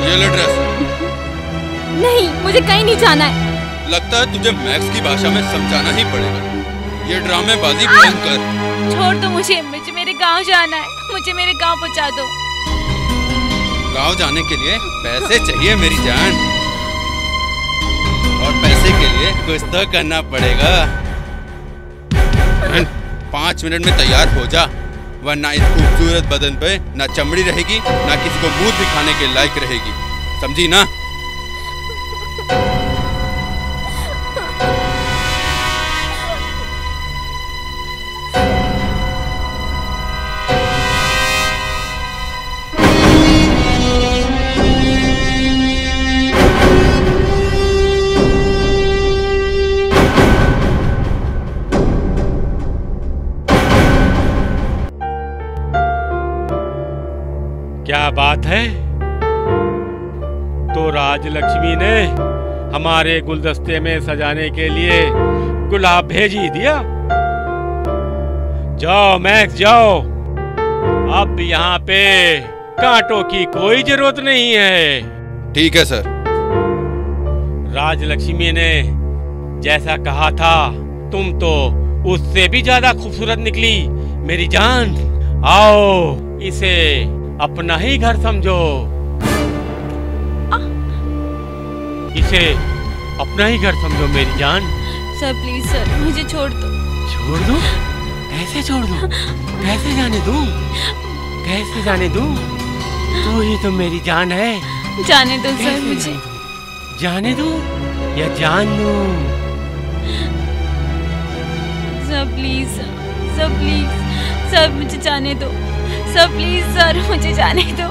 M: ये ले ड्रेस।
D: नहीं, मुझे कहीं नहीं जाना है।
M: लगता है तुझे मैक्स की भाषा में समझाना ही पड़ेगा। ये ड्रामेबाजी बंद कर।
A: छोड़ दो मुझे मेरे गांव जाना है। मुझे मेरे गांव पहुंचा दो।
M: गांव जाने के लिए पैसे चाहिए मेरी जान, और पैसे के लिए कुछ तो करना पड़ेगा। 5 मिनट में तैयार हो जा, वरना इस खूबसूरत बदन पे ना चमड़ी रहेगी, ना किसी को मुंह दिखाने के लायक रहेगी। समझी ना?
O: क्या बात है? तो राजलक्ष्मी ने हमारे गुलदस्ते में सजाने के लिए गुलाब भेज ही दिया। जाओ मैक्स जाओ, अब यहाँ पे कांटों की कोई जरूरत नहीं है।
M: ठीक है सर।
O: राजलक्ष्मी ने जैसा कहा था तुम तो उससे भी ज्यादा खूबसूरत निकली मेरी जान। आओ इसे अपना ही घर समझो, इसे अपना ही घर समझो मेरी जान।
D: सर प्लीज सर, मुझे छोड़ दो।
O: छोड़ दो? कैसे छोड़ दो? कैसे जाने दूं? कैसे जाने दूं? तू ही तो मेरी जान है।
D: जाने दो सर मुझे।
O: जाने दूं या जान दूं?
D: Sir please sir please sir मुझे जाने दो। सर प्लीज सर मुझे जाने दो।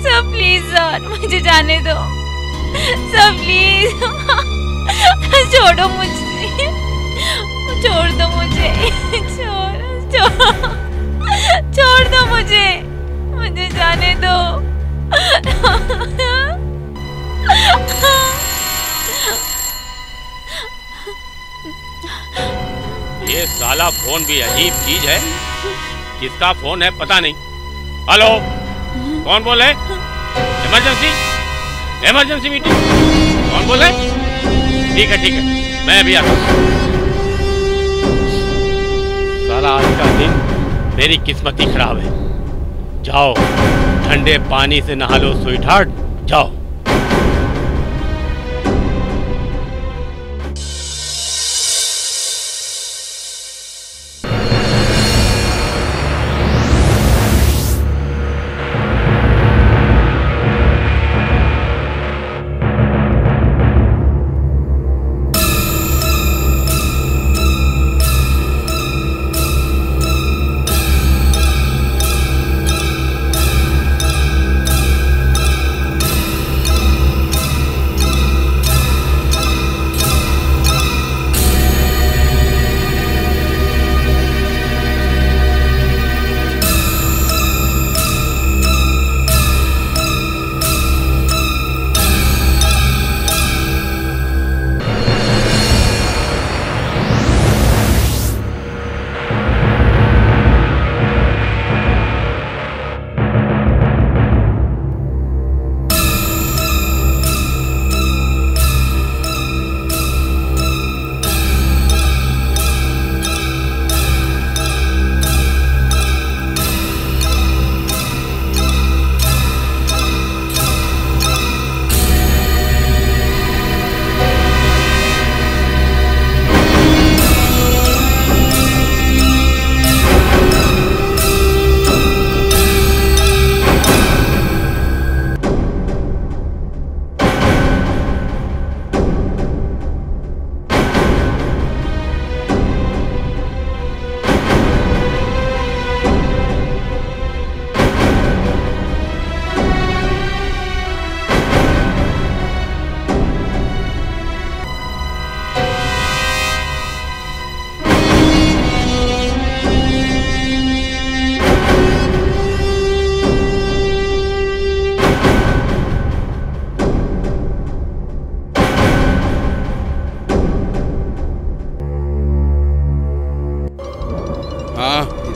D: सर प्लीज सर मुझे जाने दो। सर प्लीज छोड़ो मुझे, छोड़ दो मुझे, छोड़ दो मुझे, मुझे जाने दो।
O: ये साला फोन भी अजीब चीज है, किसका फोन है पता नहीं। हेलो, कौन बोल रहे? इमरजेंसी, इमरजेंसी मीटिंग, कौन बोल रहे? ठीक है, मैं भी आता हूँ। साला आज का दिन मेरी किस्मत ही खराब है। जाओ ठंडे पानी से नहा लो स्वीटहार्ट, जाओ।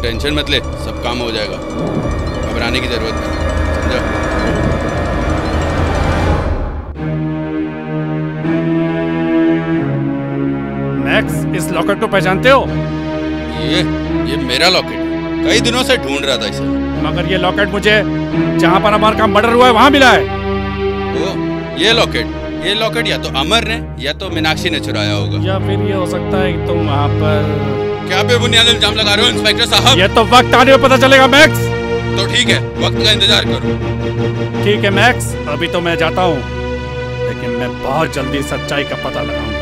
M: टेंशन मत ले, सब काम हो जाएगा, घबराने की जरूरत नहीं, समझा?
Q: मैक्स, इस लॉकेट को पहचानते हो?
M: ये मेरा लॉकेट, कई दिनों से ढूंढ रहा था इसे।
Q: मगर ये लॉकेट मुझे जहाँ पर अमर का मर्डर हुआ है वहाँ मिला है।
M: ओ, ये लॉकेट या तो अमर ने या तो मीनाक्षी ने चुराया होगा।
Q: या फिर ये हो सकता है कि तुम वहाँ पर
M: क्या बेबुनियाद इल्जाम लगा रहे हो इंस्पेक्टर साहब?
Q: ये तो वक्त आने में पता चलेगा मैक्स।
M: तो ठीक है, वक्त का इंतजार करो।
Q: ठीक है मैक्स, अभी तो मैं जाता हूँ, लेकिन मैं बहुत जल्दी सच्चाई का पता लगाऊंगा।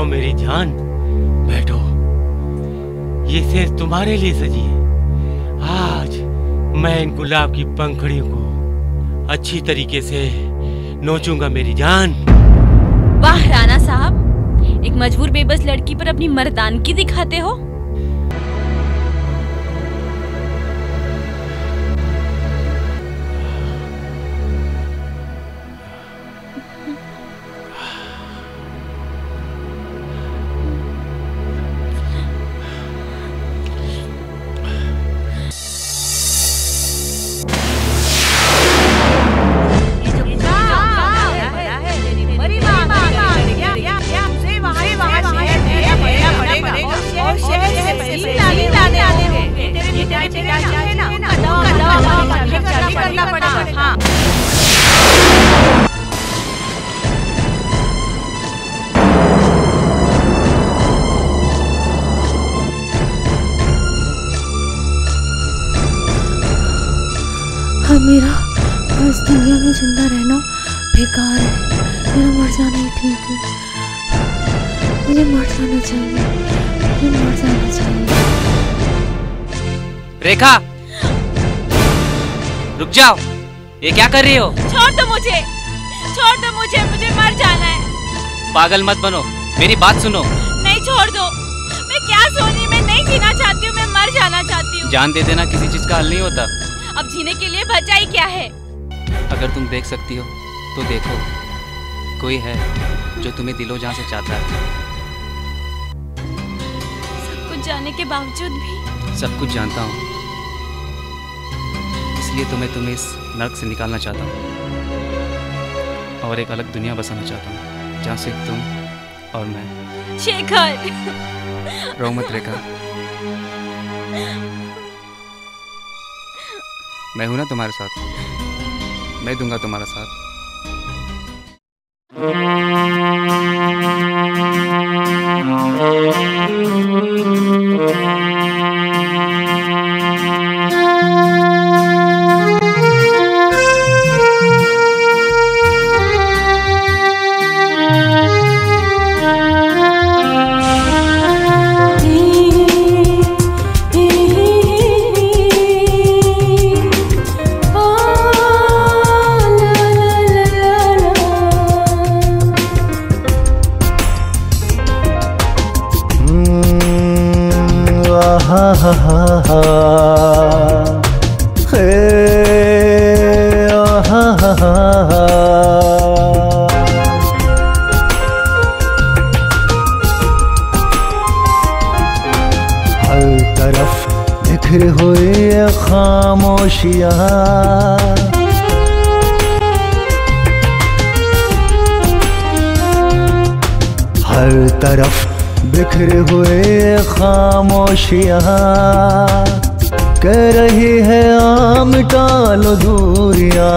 O: मेरी जान, बैठो। ये सेज तुम्हारे लिए सजी है। आज मैं इन गुलाब की पंखुड़ियों को अच्छी तरीके से नोचूंगा मेरी जान।
D: वाह राणा साहब, एक मजबूर बेबस लड़की पर अपनी मर्दानगी दिखाते हो।
P: मेरा इस दुनिया में जिंदा रहना बेकार है। मेरा मर जाना ही ठीक है। मुझे मर जाना चाहिए, मुझे मर जाना चाहिए।
J: रेखा, रुक जाओ। ये क्या कर रही हो?
D: छोड़ दो मुझे, छोड़ दो मुझे, मुझे मर जाना है।
J: पागल मत बनो, मेरी बात सुनो।
D: नहीं, छोड़ दो। मैं क्या सोनी, मैं नहीं जीना चाहती हूँ, मैं मर जाना चाहती हूँ।
J: जान दे देना किसी चीज का हल नहीं होता।
D: अब जीने के लिए बचाई क्या है?
J: अगर तुम देख सकती हो तो देखो, कोई है जो तुम्हें दिलो जान से चाहता है।
D: सब कुछ जानने के बावजूद भी?
J: सब कुछ जानता हूँ, इसलिए तो मैं तुम्हें इस नर्क से निकालना चाहता हूँ और एक अलग दुनिया बसाना चाहता हूँ, जहाँ से तुम और मैं।
D: शेखर,
J: रो मत रेखा, मैं हूं ना तुम्हारे साथ, मैं दूंगा तुम्हारा साथ।
R: हर तरफ बिखरे हुए खामोशियाँ कह रही है आम टालो दूरियाँ।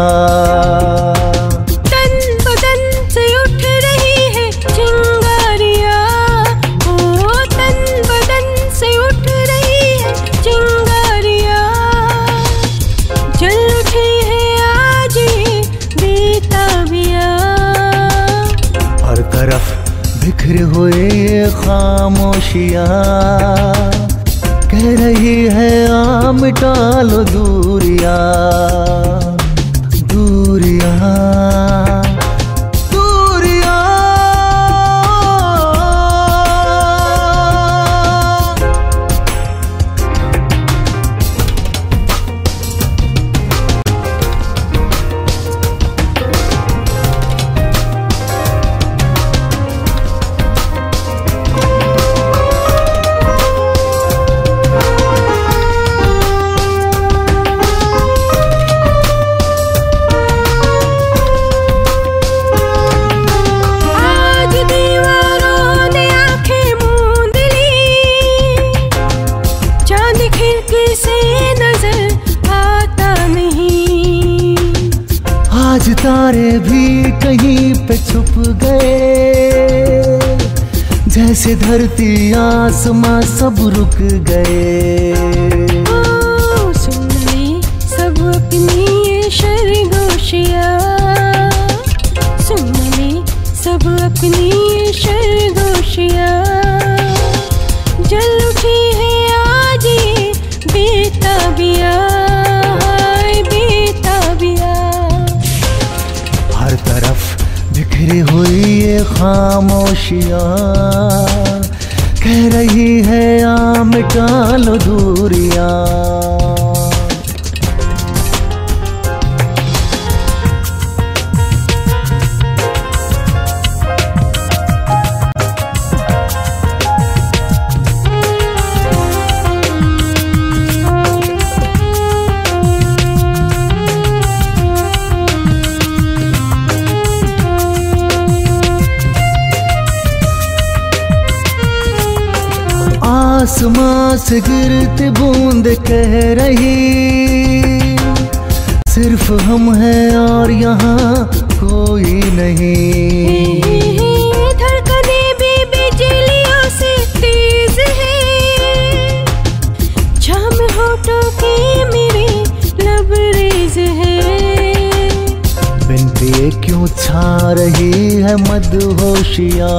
P: तन बदन से उठ रही है चिंगारियाँ, ओ तन बदन से उठ रही है चिंगारियाँ। जल उठी है आज ये बेताबियाँ।
R: हर तरफ बिखरे हुए खामोशियाँ कह रही है आम टालो दूरियाँ, दूरियाँ, दूरियाँ। आज तारे भी कहीं पे छुप गए, जैसे धरती आसमां सब रुक गए।
P: सुन ले सब अपनी ये शरगोशियाँ, सुन ले सब अपनी ये शरगोशियाँ। खामोशियाँ जल उठी है आज ये बेताबिया बेताबिया।
R: हर तरफ बिखरी हुई ये खामोशियाँ कह रही है आ मिटा लो दूरियाँ। आसमां से गिरती बूंद कह रही सिर्फ हम हैं और यहाँ कोई नहीं।
P: धड़कने भी बिजलियों से तेज है जाम होठों की मेरी लबरेज है।
R: बिन पिए क्यों छा रही है मदहोशियाँ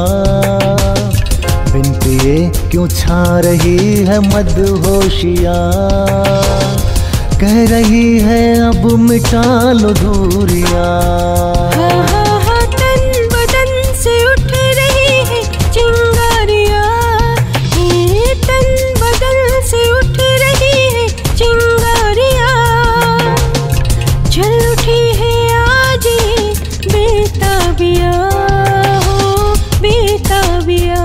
R: बिन पिए क्यों छा रही है मदहोशियाँ कह रही है अब मिटा लो दूरियाँ।
P: तन बदन से उठ रही है चिंगारियाँ तन बदन से उठ रही है चिंगारियाँ जल उठी है आज ये बेताबिया हो बेताबिया।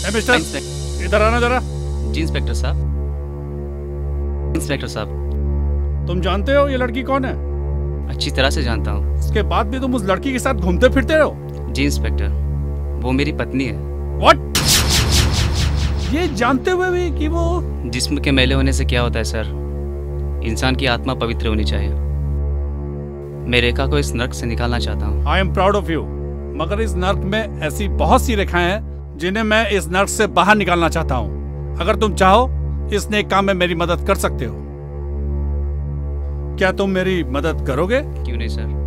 Q: मिस्टर इधर आना जरा।
J: जी इंस्पेक्टर साहब। इंस्पेक्टर साहब,
Q: तुम जानते हो ये लड़की कौन है?
J: अच्छी तरह से जानता हूँ।
Q: इसके बाद भी तुम उस लड़की के साथ घूमते फिरते हो?
J: जी इंस्पेक्टर, वो मेरी पत्नी है।
Q: What? ये जानते हुए भी कि वो
J: जिस्म के मैले होने से क्या होता है सर, इंसान की आत्मा पवित्र होनी चाहिए। मैं रेखा को इस नर्क से निकालना चाहता हूँ।
Q: I am proud of you, मगर इस नर्क में ऐसी बहुत सी रेखाएं हैं जिन्हें मैं इस नर्क से बाहर निकालना चाहता हूँ। अगर तुम चाहो इस नेक काम में मेरी मदद कर सकते हो। क्या तुम मेरी मदद करोगे?
J: क्यों नहीं सर।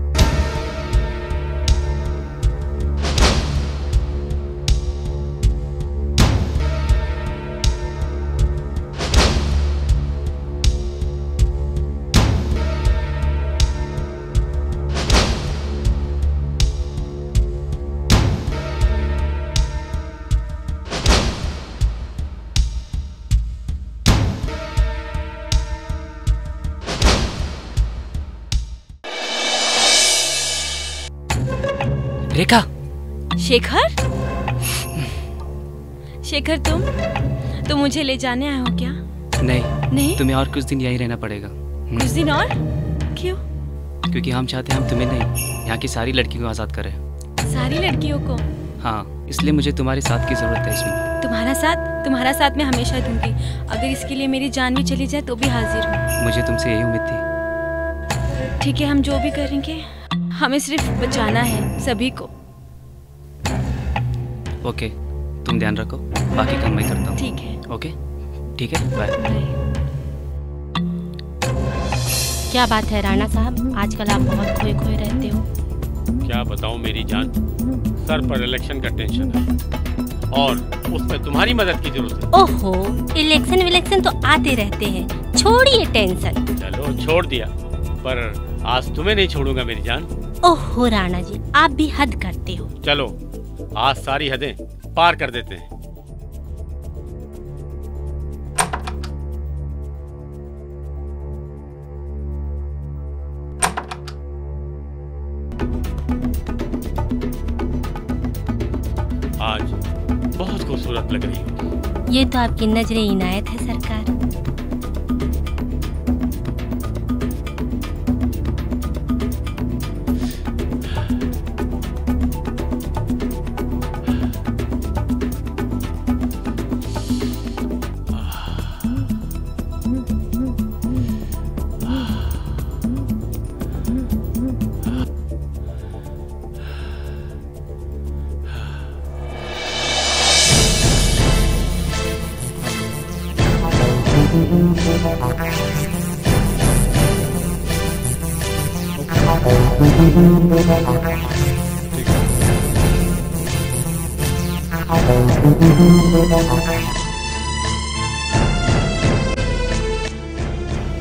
J: रेखा।
D: शेखर? शेखर तुम मुझे ले जाने आए हो क्या?
J: नहीं, तुम्हें और कुछ दिन यहीं रहना पड़ेगा।
D: कुछ दिन और? क्यों?
J: क्योंकि हम चाहते हैं हम तुम्हें नहीं, यहाँ की सारी लड़कियों को आजाद करें।
D: सारी लड़कियों को?
J: हाँ, इसलिए मुझे तुम्हारे साथ की जरूरत है इसमें।
D: तुम्हारा साथ मैं हमेशा दूंगी। अगर इसके लिए मेरी जान भी चली जाए तो भी हाजिर हूँ।
J: मुझे तुमसे यही उम्मीद थी।
D: ठीक है, हम जो भी करेंगे हमें सिर्फ बचाना है सभी को।
J: ओके, तुम ध्यान रखो, बाकी काम मैं करता हूँ।
D: ठीक है।
J: ओके, ठीक है, बाय।
K: क्या बात है राणा साहब, आजकल आप बहुत खोए खोए रहते हो।
F: क्या बताऊं मेरी जान, सर पर इलेक्शन का टेंशन है और उसमें तुम्हारी मदद की जरूरत है।
K: ओहो, इलेक्शन तो आते रहते हैं, छोड़िए टेंशन।
F: चलो छोड़ दिया, पर आज तुम्हें नहीं छोड़ूंगा मेरी जान।
K: ओहो राणा जी, आप भी हद करते हो।
F: चलो आज सारी हदें पार कर देते हैं। आज बहुत खूबसूरत लग रही हो।
K: ये तो आपकी नजरे इनायत है सरकार।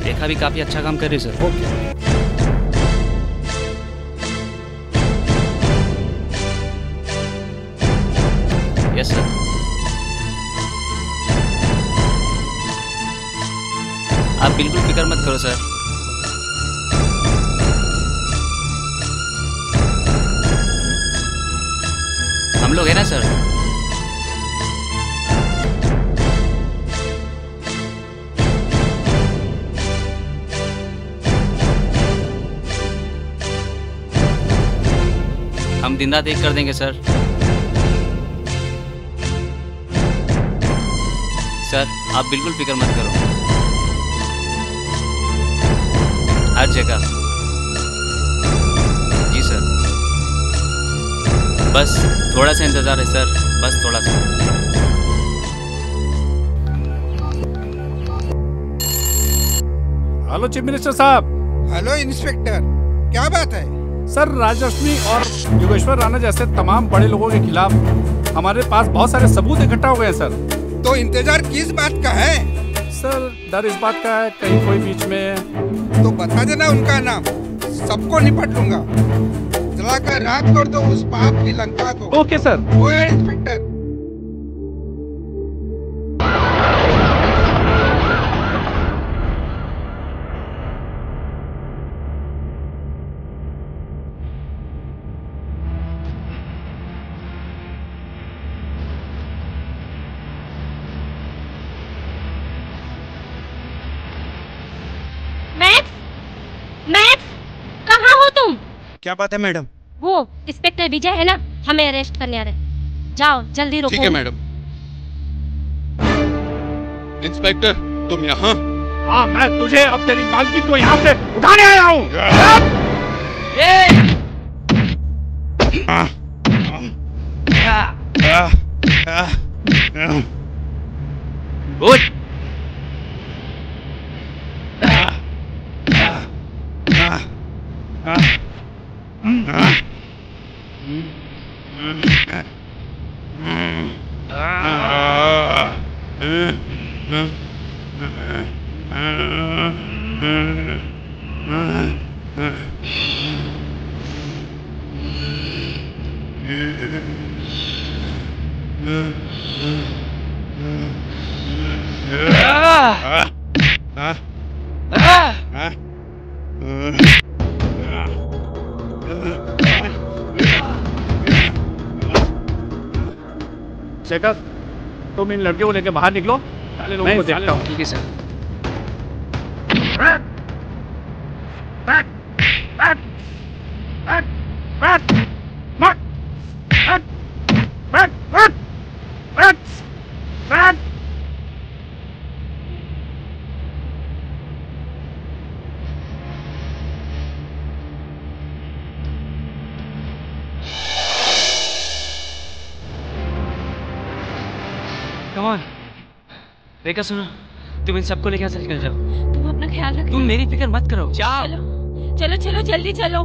J: रेखा भी काफी अच्छा काम कर रही है सर। Yes sir. आप बिल्कुल फिक्र मत करो सर। हम लोग हैं ना सर। हम दिन रात एक कर देंगे सर। सर आप बिल्कुल फिक्र मत करो। हर जगह। जी सर। बस थोड़ा सा इंतजार है सर, बस थोड़ा सा।
Q: हेलो चीफ मिनिस्टर साहब।
S: हेलो इंस्पेक्टर, क्या बात है?
Q: सर राजलक्ष्मी और योगेश्वर राणा जैसे तमाम बड़े लोगों के खिलाफ हमारे पास बहुत सारे सबूत इकट्ठा हो गए हैं सर।
S: तो इंतजार किस बात का है?
Q: सर डर इस बात का है कहीं कोई बीच में।
S: तो बता देना उनका नाम, सबको निपट लूंगा। जलाकर राख कर दो उस पाप की लंका को।
Q: Okay sir.
S: वो है इंस्पेक्टर।
T: क्या बात है मैडम?
K: वो इंस्पेक्टर विजय है ना, हमें अरेस्ट करने आ रहे। जाओ जल्दी रोको।
M: ठीक है मैडम। इंस्पेक्टर तुम यहाँ?
Q: हाँ मैं तुझे अब तेरी मालकिन को यहाँ से उठाने आया हूँ।
J: गुड।
Q: शेखर तुम इन लड़कियों को लेकर बाहर निकलो, साले लोगों को देखता हूँ।
J: ठीक है सर। कमॉन रेखा सुनो, तुम इन सबको लेकर यहाँ से निकल जाओ।
H: तुम अपना ख्याल रखो।
J: तुम मेरी फिक्र मत करो। जाओ।
H: चलो चलो जल्दी चलो।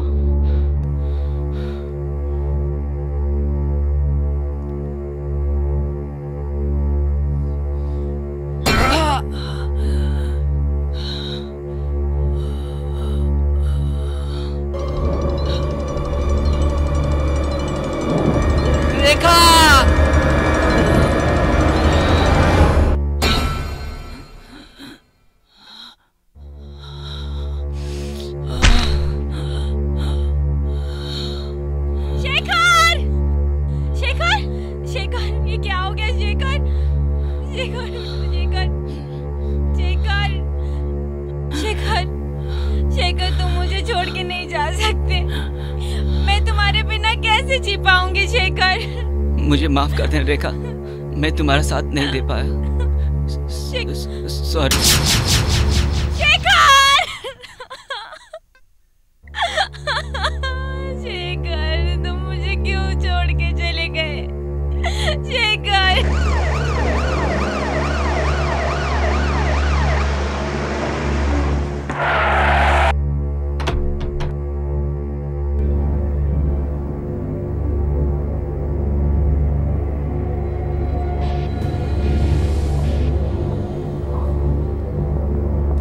D: कैसे जी पाऊंगी शेखर?
J: मुझे माफ कर देना रेखा, मैं तुम्हारा साथ नहीं दे पाया। सॉरी।
D: शेखर! शेखर, तुम मुझे क्यों छोड़ के चले गए? शेखर!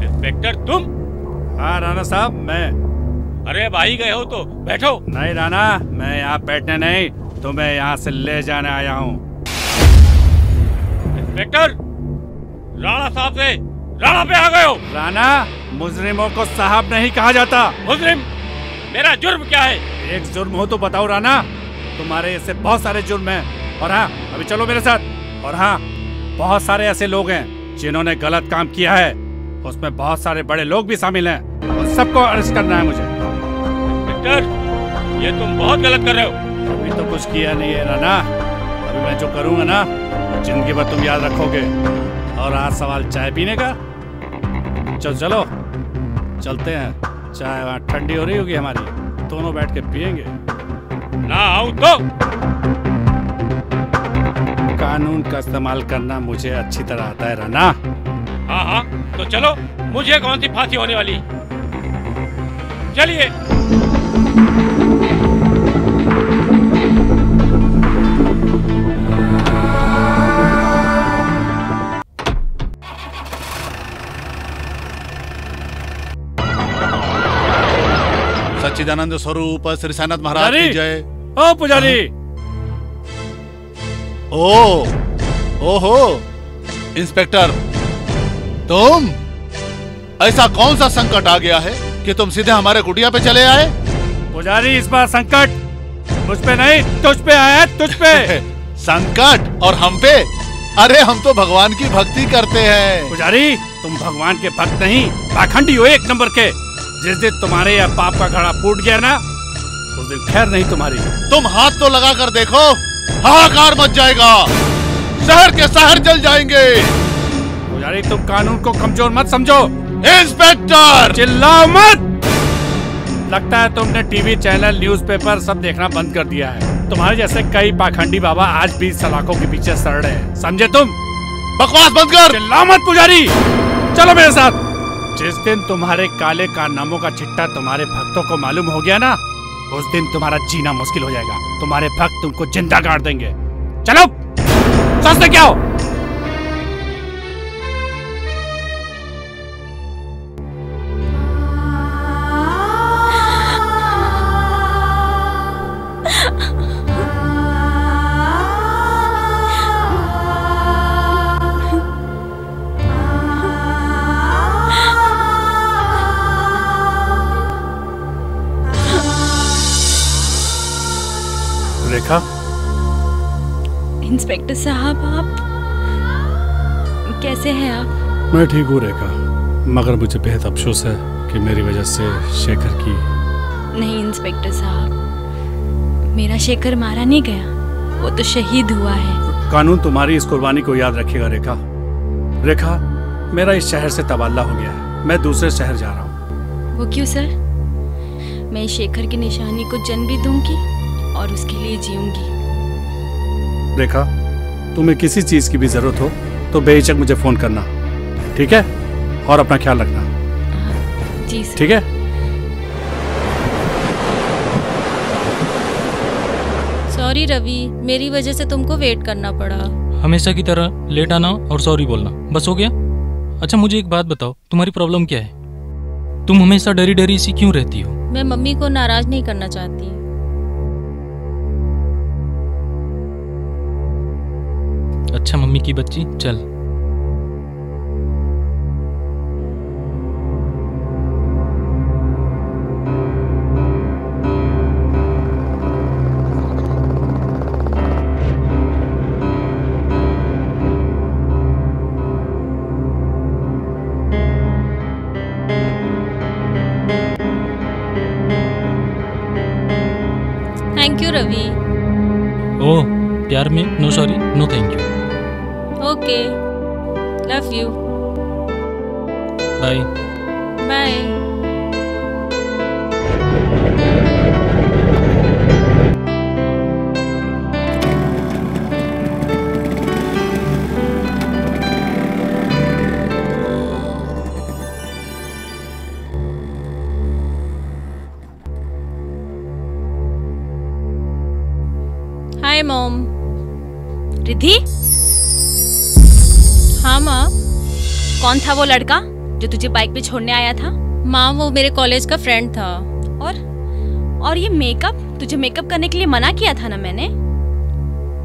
F: इंस्पेक्टर तुम?
Q: हाँ राणा साहब मैं।
F: अरे भाई गए हो तो बैठो।
Q: नहीं राणा, मैं यहाँ बैठने नहीं, तुम्हें यहाँ से ले जाने आया हूँ।
F: इंस्पेक्टर, राणा साहब से राणा पे आ गए हो।
Q: राणा, मुजरिमों को साहब नहीं कहा जाता।
F: मुजरिम? मेरा जुर्म क्या है?
Q: एक जुर्म हो तो बताओ राणा, तुम्हारे ऐसे बहुत सारे जुर्म हैं। और हाँ, अभी चलो मेरे साथ। और हाँ, बहुत सारे ऐसे लोग हैं जिन्होंने गलत काम किया है, उसमें बहुत सारे बड़े लोग भी शामिल हैं और सबको अरेस्ट करना है मुझे।
F: इंस्पेक्टर, ये तुम बहुत गलत कर रहे हो।
Q: अभी तो कुछ किया नहीं है राणा, अभी मैं जो करूँगा ना जिंदगी भर तुम याद रखोगे। और आज सवाल चाय पीने का। चलो चलते हैं, चाय वहाँ ठंडी हो रही होगी हमारी, दोनों बैठ के पियेंगे।
F: ना आऊं तो?
Q: कानून का इस्तेमाल करना मुझे अच्छी तरह आता है राणा।
F: हाँ हाँ, तो चलो, मुझे कौन सी फांसी होने वाली? चलिए।
C: सच्चिदानंद स्वरूप श्री साईनाथ महाराज की जय।
Q: ओ पुजारी।
C: ओहो इंस्पेक्टर, तुम? ऐसा कौन सा संकट आ गया है कि तुम सीधे हमारे कुटिया पे चले आए?
Q: पुजारी, इस बार संकट मुझ पे नहीं तुझ पे आया है, तुझ पे।
C: संकट और हम पे? अरे हम तो भगवान की भक्ति करते हैं।
Q: पुजारी, तुम भगवान के भक्त नहीं, पाखंडी हो एक नंबर के। जिस दिन तुम्हारे या पाप का घड़ा फूट गया ना, उस दिन खैर नहीं तुम्हारी।
C: तुम हाथ तो लगा कर देखो, हाहाकार मच जाएगा, शहर के शहर जल जाएंगे।
Q: पुजारी, तुम कानून को कमजोर मत समझो।
C: इंस्पेक्टर,
Q: चिल्लाओ मत। लगता है तुमने टीवी चैनल, न्यूज़पेपर सब देखना बंद कर दिया है। तुम्हारे जैसे कई पाखंडी बाबा आज भी सलाखों के पीछे सड़ रहे हैं, समझे तुम?
C: बकवास बंद कर।
Q: चिल्लाओ मत पुजारी, चलो मेरे साथ। जिस दिन तुम्हारे काले कारनामों का चिट्ठा तुम्हारे भक्तों को मालूम हो गया ना, उस दिन तुम्हारा जीना मुश्किल हो जाएगा। तुम्हारे भक्त तुमको जिंदा गाड़ देंगे। चलो, सोचते क्या हो? रेखा।
D: इंस्पेक्टर साहब, आप कैसे हैं? आप?
Q: मैं ठीक हूँ रेखा, मगर मुझे बेहद अफसोस है कि मेरी वजह से शेखर की।
D: नहीं इंस्पेक्टर साहब, मेरा शेखर मारा नहीं गया, वो तो शहीद हुआ है।
Q: कानून तुम्हारी इस कुर्बानी को याद रखेगा रेखा। रेखा, मेरा इस शहर से तबादला हो गया है, मैं दूसरे शहर जा रहा हूँ।
D: वो क्यों सर? मैं शेखर की निशानी को जन्म भी दूंगी और उसके लिए जीऊंगी।
Q: रेखा, तुम्हें किसी चीज की भी जरूरत हो तो बेहिचक मुझे फोन करना, ठीक है? और अपना ख्याल रखना।
D: जी सर।
Q: ठीक है?
H: सॉरी रवि, मेरी वजह से तुमको वेट करना पड़ा।
I: हमेशा की तरह लेट आना और सॉरी बोलना, बस हो गया? अच्छा मुझे एक बात बताओ, तुम्हारी प्रॉब्लम क्या है? तुम हमेशा डरी डरी सी क्यों रहती हो?
H: मैं मम्मी को नाराज नहीं करना चाहती।
I: अच्छा मम्मी की बच्ची, चल।
H: Thank you Ravi.
I: ओह, प्यार में no sorry no thank you.
H: Okay, love you.
I: Bye
H: bye. Hi mom.
D: Riddhi?
H: हाँ माँ।
D: कौन था वो लड़का जो तुझे बाइक पे छोड़ने आया था?
H: माँ, वो मेरे कॉलेज का फ्रेंड था।
D: और ये मेकअप? तुझे मेकअप करने के लिए मना किया था ना मैंने?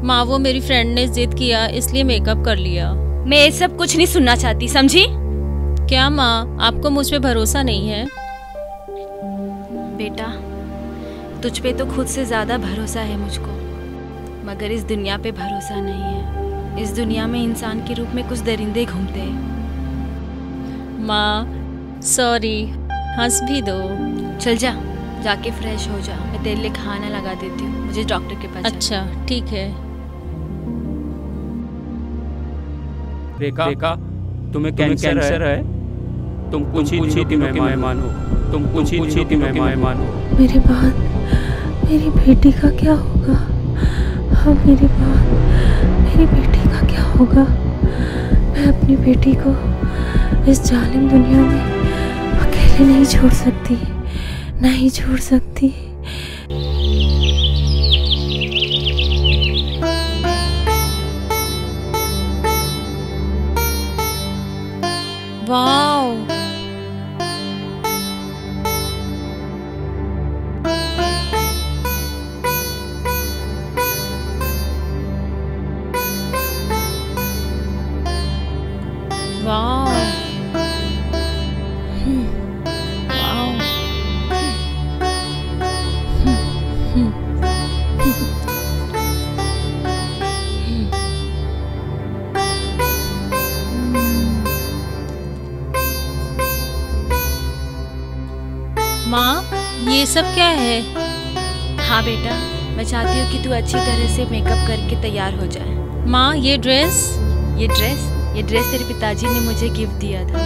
H: माँ, वो मेरी फ्रेंड ने जिद किया इसलिए मेकअप कर लिया।
D: मैं ये सब कुछ नहीं सुनना चाहती, समझी?
H: क्या माँ, आपको मुझ पे भरोसा नहीं है?
D: बेटा, तुझ पे तो खुद से ज्यादा भरोसा है मुझको, मगर इस दुनिया पे भरोसा नहीं है। इस दुनिया में इंसान के रूप में कुछ दरिंदे घूमते हैं।
H: माँ सॉरी, हंस भी दो।
D: चल जा, जाके फ्रेश हो जा, मैं तेरे लिए खाना लगा देती हूँ, मुझे डॉक्टर के पास।
H: अच्छा ठीक है।
B: रेखा, तुम्हें कैंसर है? तुम पूछी थी मैं मेहमान हो। तुम पूछी थी मैं मेहमान हो।
P: मेरी बात, मेरी बेटी का क्या होगा? हाँ मेरी बात, मेरी बेटी का क्या होगा? मैं अपनी बेटी को इस जालिम दुनिया में अकेले नहीं छोड़ सकती, नहीं छोड़ सकती।
H: वाओ, वाओ, माँ ये सब क्या है?
D: हाँ बेटा, मैं चाहती हूँ कि तू अच्छी तरह से मेकअप करके तैयार हो जाए।
H: माँ ये ड्रेस
D: ये ड्रेस तेरे पिताजी ने मुझे गिफ्ट दिया था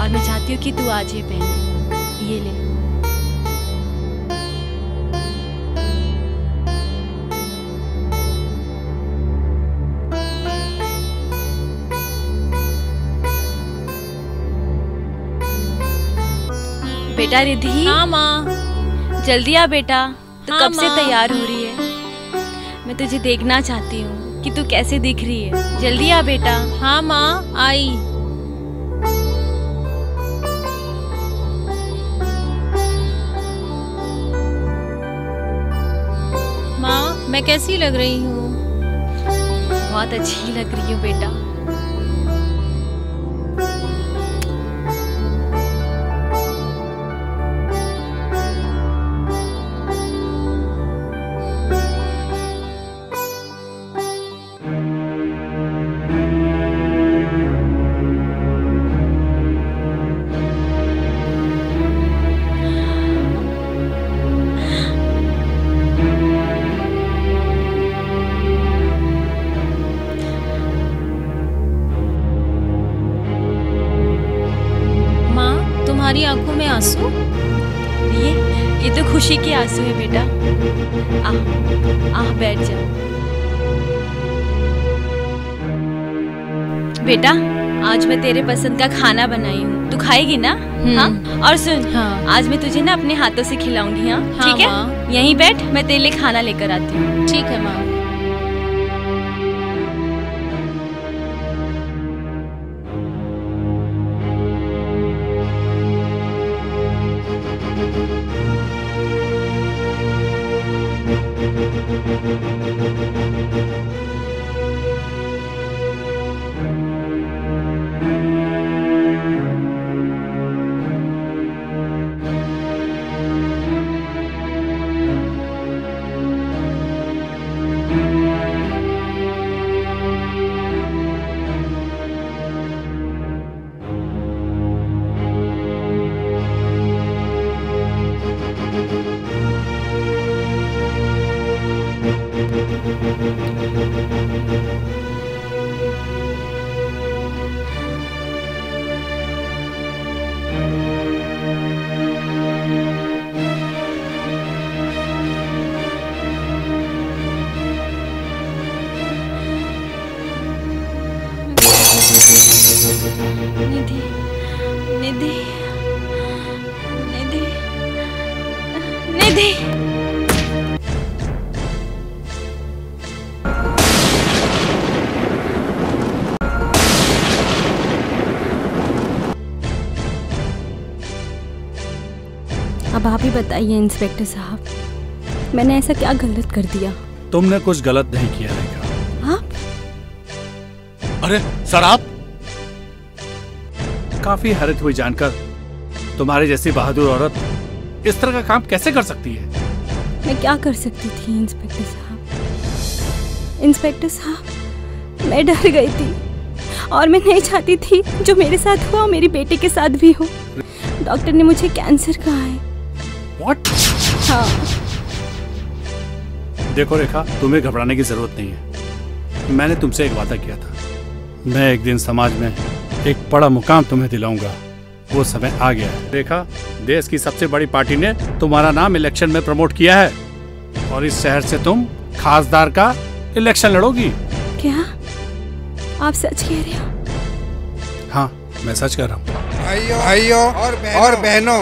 D: और मैं चाहती हूँ कि तू आज ये पहने। ये ले। बेटा रिद्धि।
H: हाँ माँ।
D: जल्दी आ बेटा, तू
H: हाँ,
D: कब से
H: माँ।
D: तैयार हो रही है? मैं तुझे देखना चाहती हूँ कि तू कैसे दिख रही है। जल्दी आ बेटा।
H: हाँ माँ आई। माँ मैं कैसी लग रही हूँ?
D: बहुत अच्छी लग रही हूँ बेटा।
H: तुम्हारी आंखों में आंसू?
D: ये तो खुशी के आंसू है बेटा। आ बैठ जा। बेटा, आज मैं तेरे पसंद का खाना बनाई हूँ, तू खाएगी ना? हाँ? और सुन, आज मैं तुझे ना अपने हाथों से खिलाऊंगी। हाँ ठीक है? यहीं बैठ, मैं तेरे लिए खाना लेकर आती हूँ।
H: ठीक है माँ।
D: अब आप ही बताइए इंस्पेक्टर साहब, मैंने ऐसा क्या गलत कर दिया?
Q: तुमने कुछ गलत नहीं किया रेखा।
D: आप?
C: अरे सर आप?
Q: काफी हैरत हुई जानकर तुम्हारी जैसी बहादुर औरत इस तरह का काम कैसे कर सकती है।
D: मैं क्या कर सकती थी इंस्पेक्टर साहब? इंस्पेक्टर साहब, मैं डर गई थी और मैं नहीं चाहती थी जो मेरे साथ हुआ मेरी बेटी के साथ भी हो। डॉक्टर ने मुझे कैंसर कहा है।
Q: What?
D: हाँ।
Q: देखो रेखा, तुम्हें घबराने की जरूरत नहीं है। मैंने तुमसे एक वादा किया था, मैं एक दिन समाज में एक बड़ा मुकाम तुम्हें दिलाऊंगा। वो समय आ गया है। रेखा, देश की सबसे बड़ी पार्टी ने तुम्हारा नाम इलेक्शन में प्रमोट किया है और इस शहर से तुम खासदार का इलेक्शन लड़ोगी।
D: क्या आप सच कह रहे हो?
Q: हाँ, मैं सच कह रहा हूँ।
S: भाइयों और बहनों,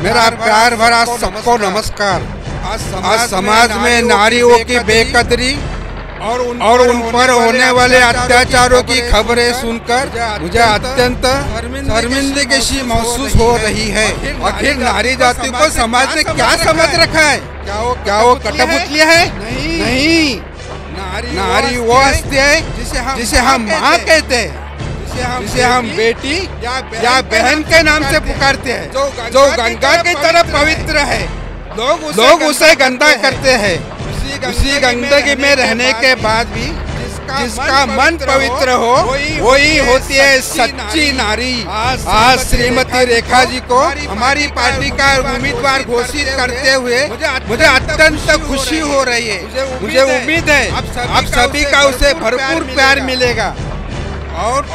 S: मेरा प्यार भरा सबको नमस्कार। आज समाज में नारियों की बेकदरी और उन पर होने वाले अत्याचारों की खबरें सुनकर मुझे अत्यंत शर्मिंदगी महसूस हो रही है। आखिर नारी जाति को समाज ने क्या समझ रखा है? क्या वो कठपुतली है? नहीं, नारी वो हस्ती है जिसे हम माँ कहते हैं, जिसे हम बेटी या बहन के नाम से पुकारते हैं, जो गंगा की तरह पवित्र है। लोग उसे गंदा करते हैं। उसी गंदगी में रहने के बाद भी जिसका मन पवित्र हो वही होती है सच्ची नारी। आज श्रीमती रेखा जी को हमारी पार्टी का उम्मीदवार घोषित करते हुए मुझे अत्यंत खुशी हो रही है। मुझे उम्मीद है आप सभी का उसे भरपूर प्यार मिलेगा और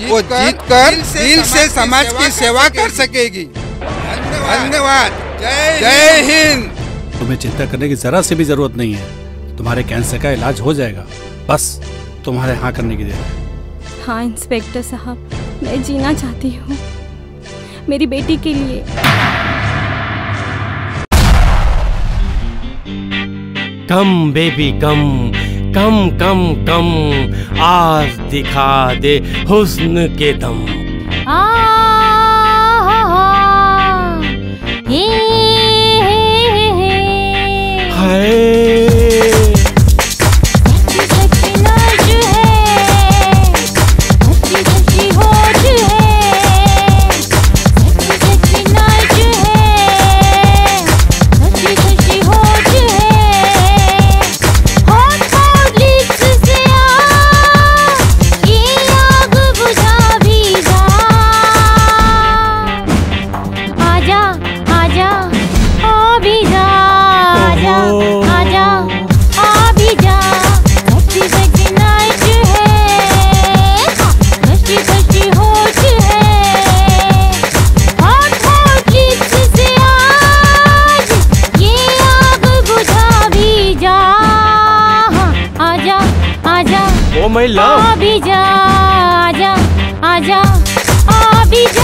S: वो जीतकर दिल से समाज की सेवा कर सकेगी। धन्यवाद। जय हिंद।
Q: तुम्हें चिंता करने की जरा सी भी जरूरत नहीं है। तुम्हारे कैंसर का इलाज हो जाएगा, बस तुम्हारे हाँ करने की देर है।
D: हाँ इंस्पेक्टर साहब, मैं जीना चाहती हूँ मेरी बेटी के लिए।
O: कम बेबी कम, कम कम कम, आज दिखा दे हुस्न के दम। My love.
P: अभी जा, आजा, आजा, अभी जा।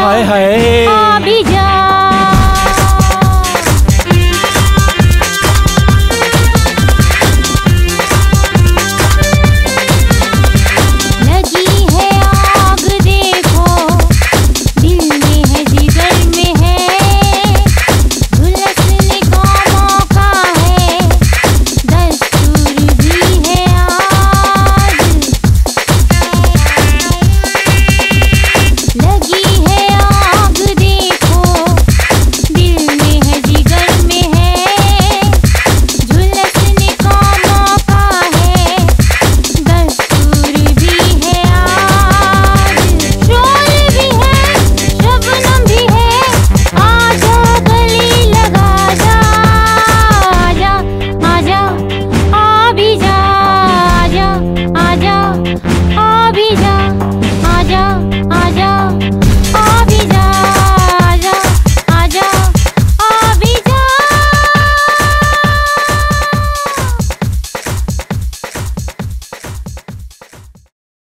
O: हाय हाय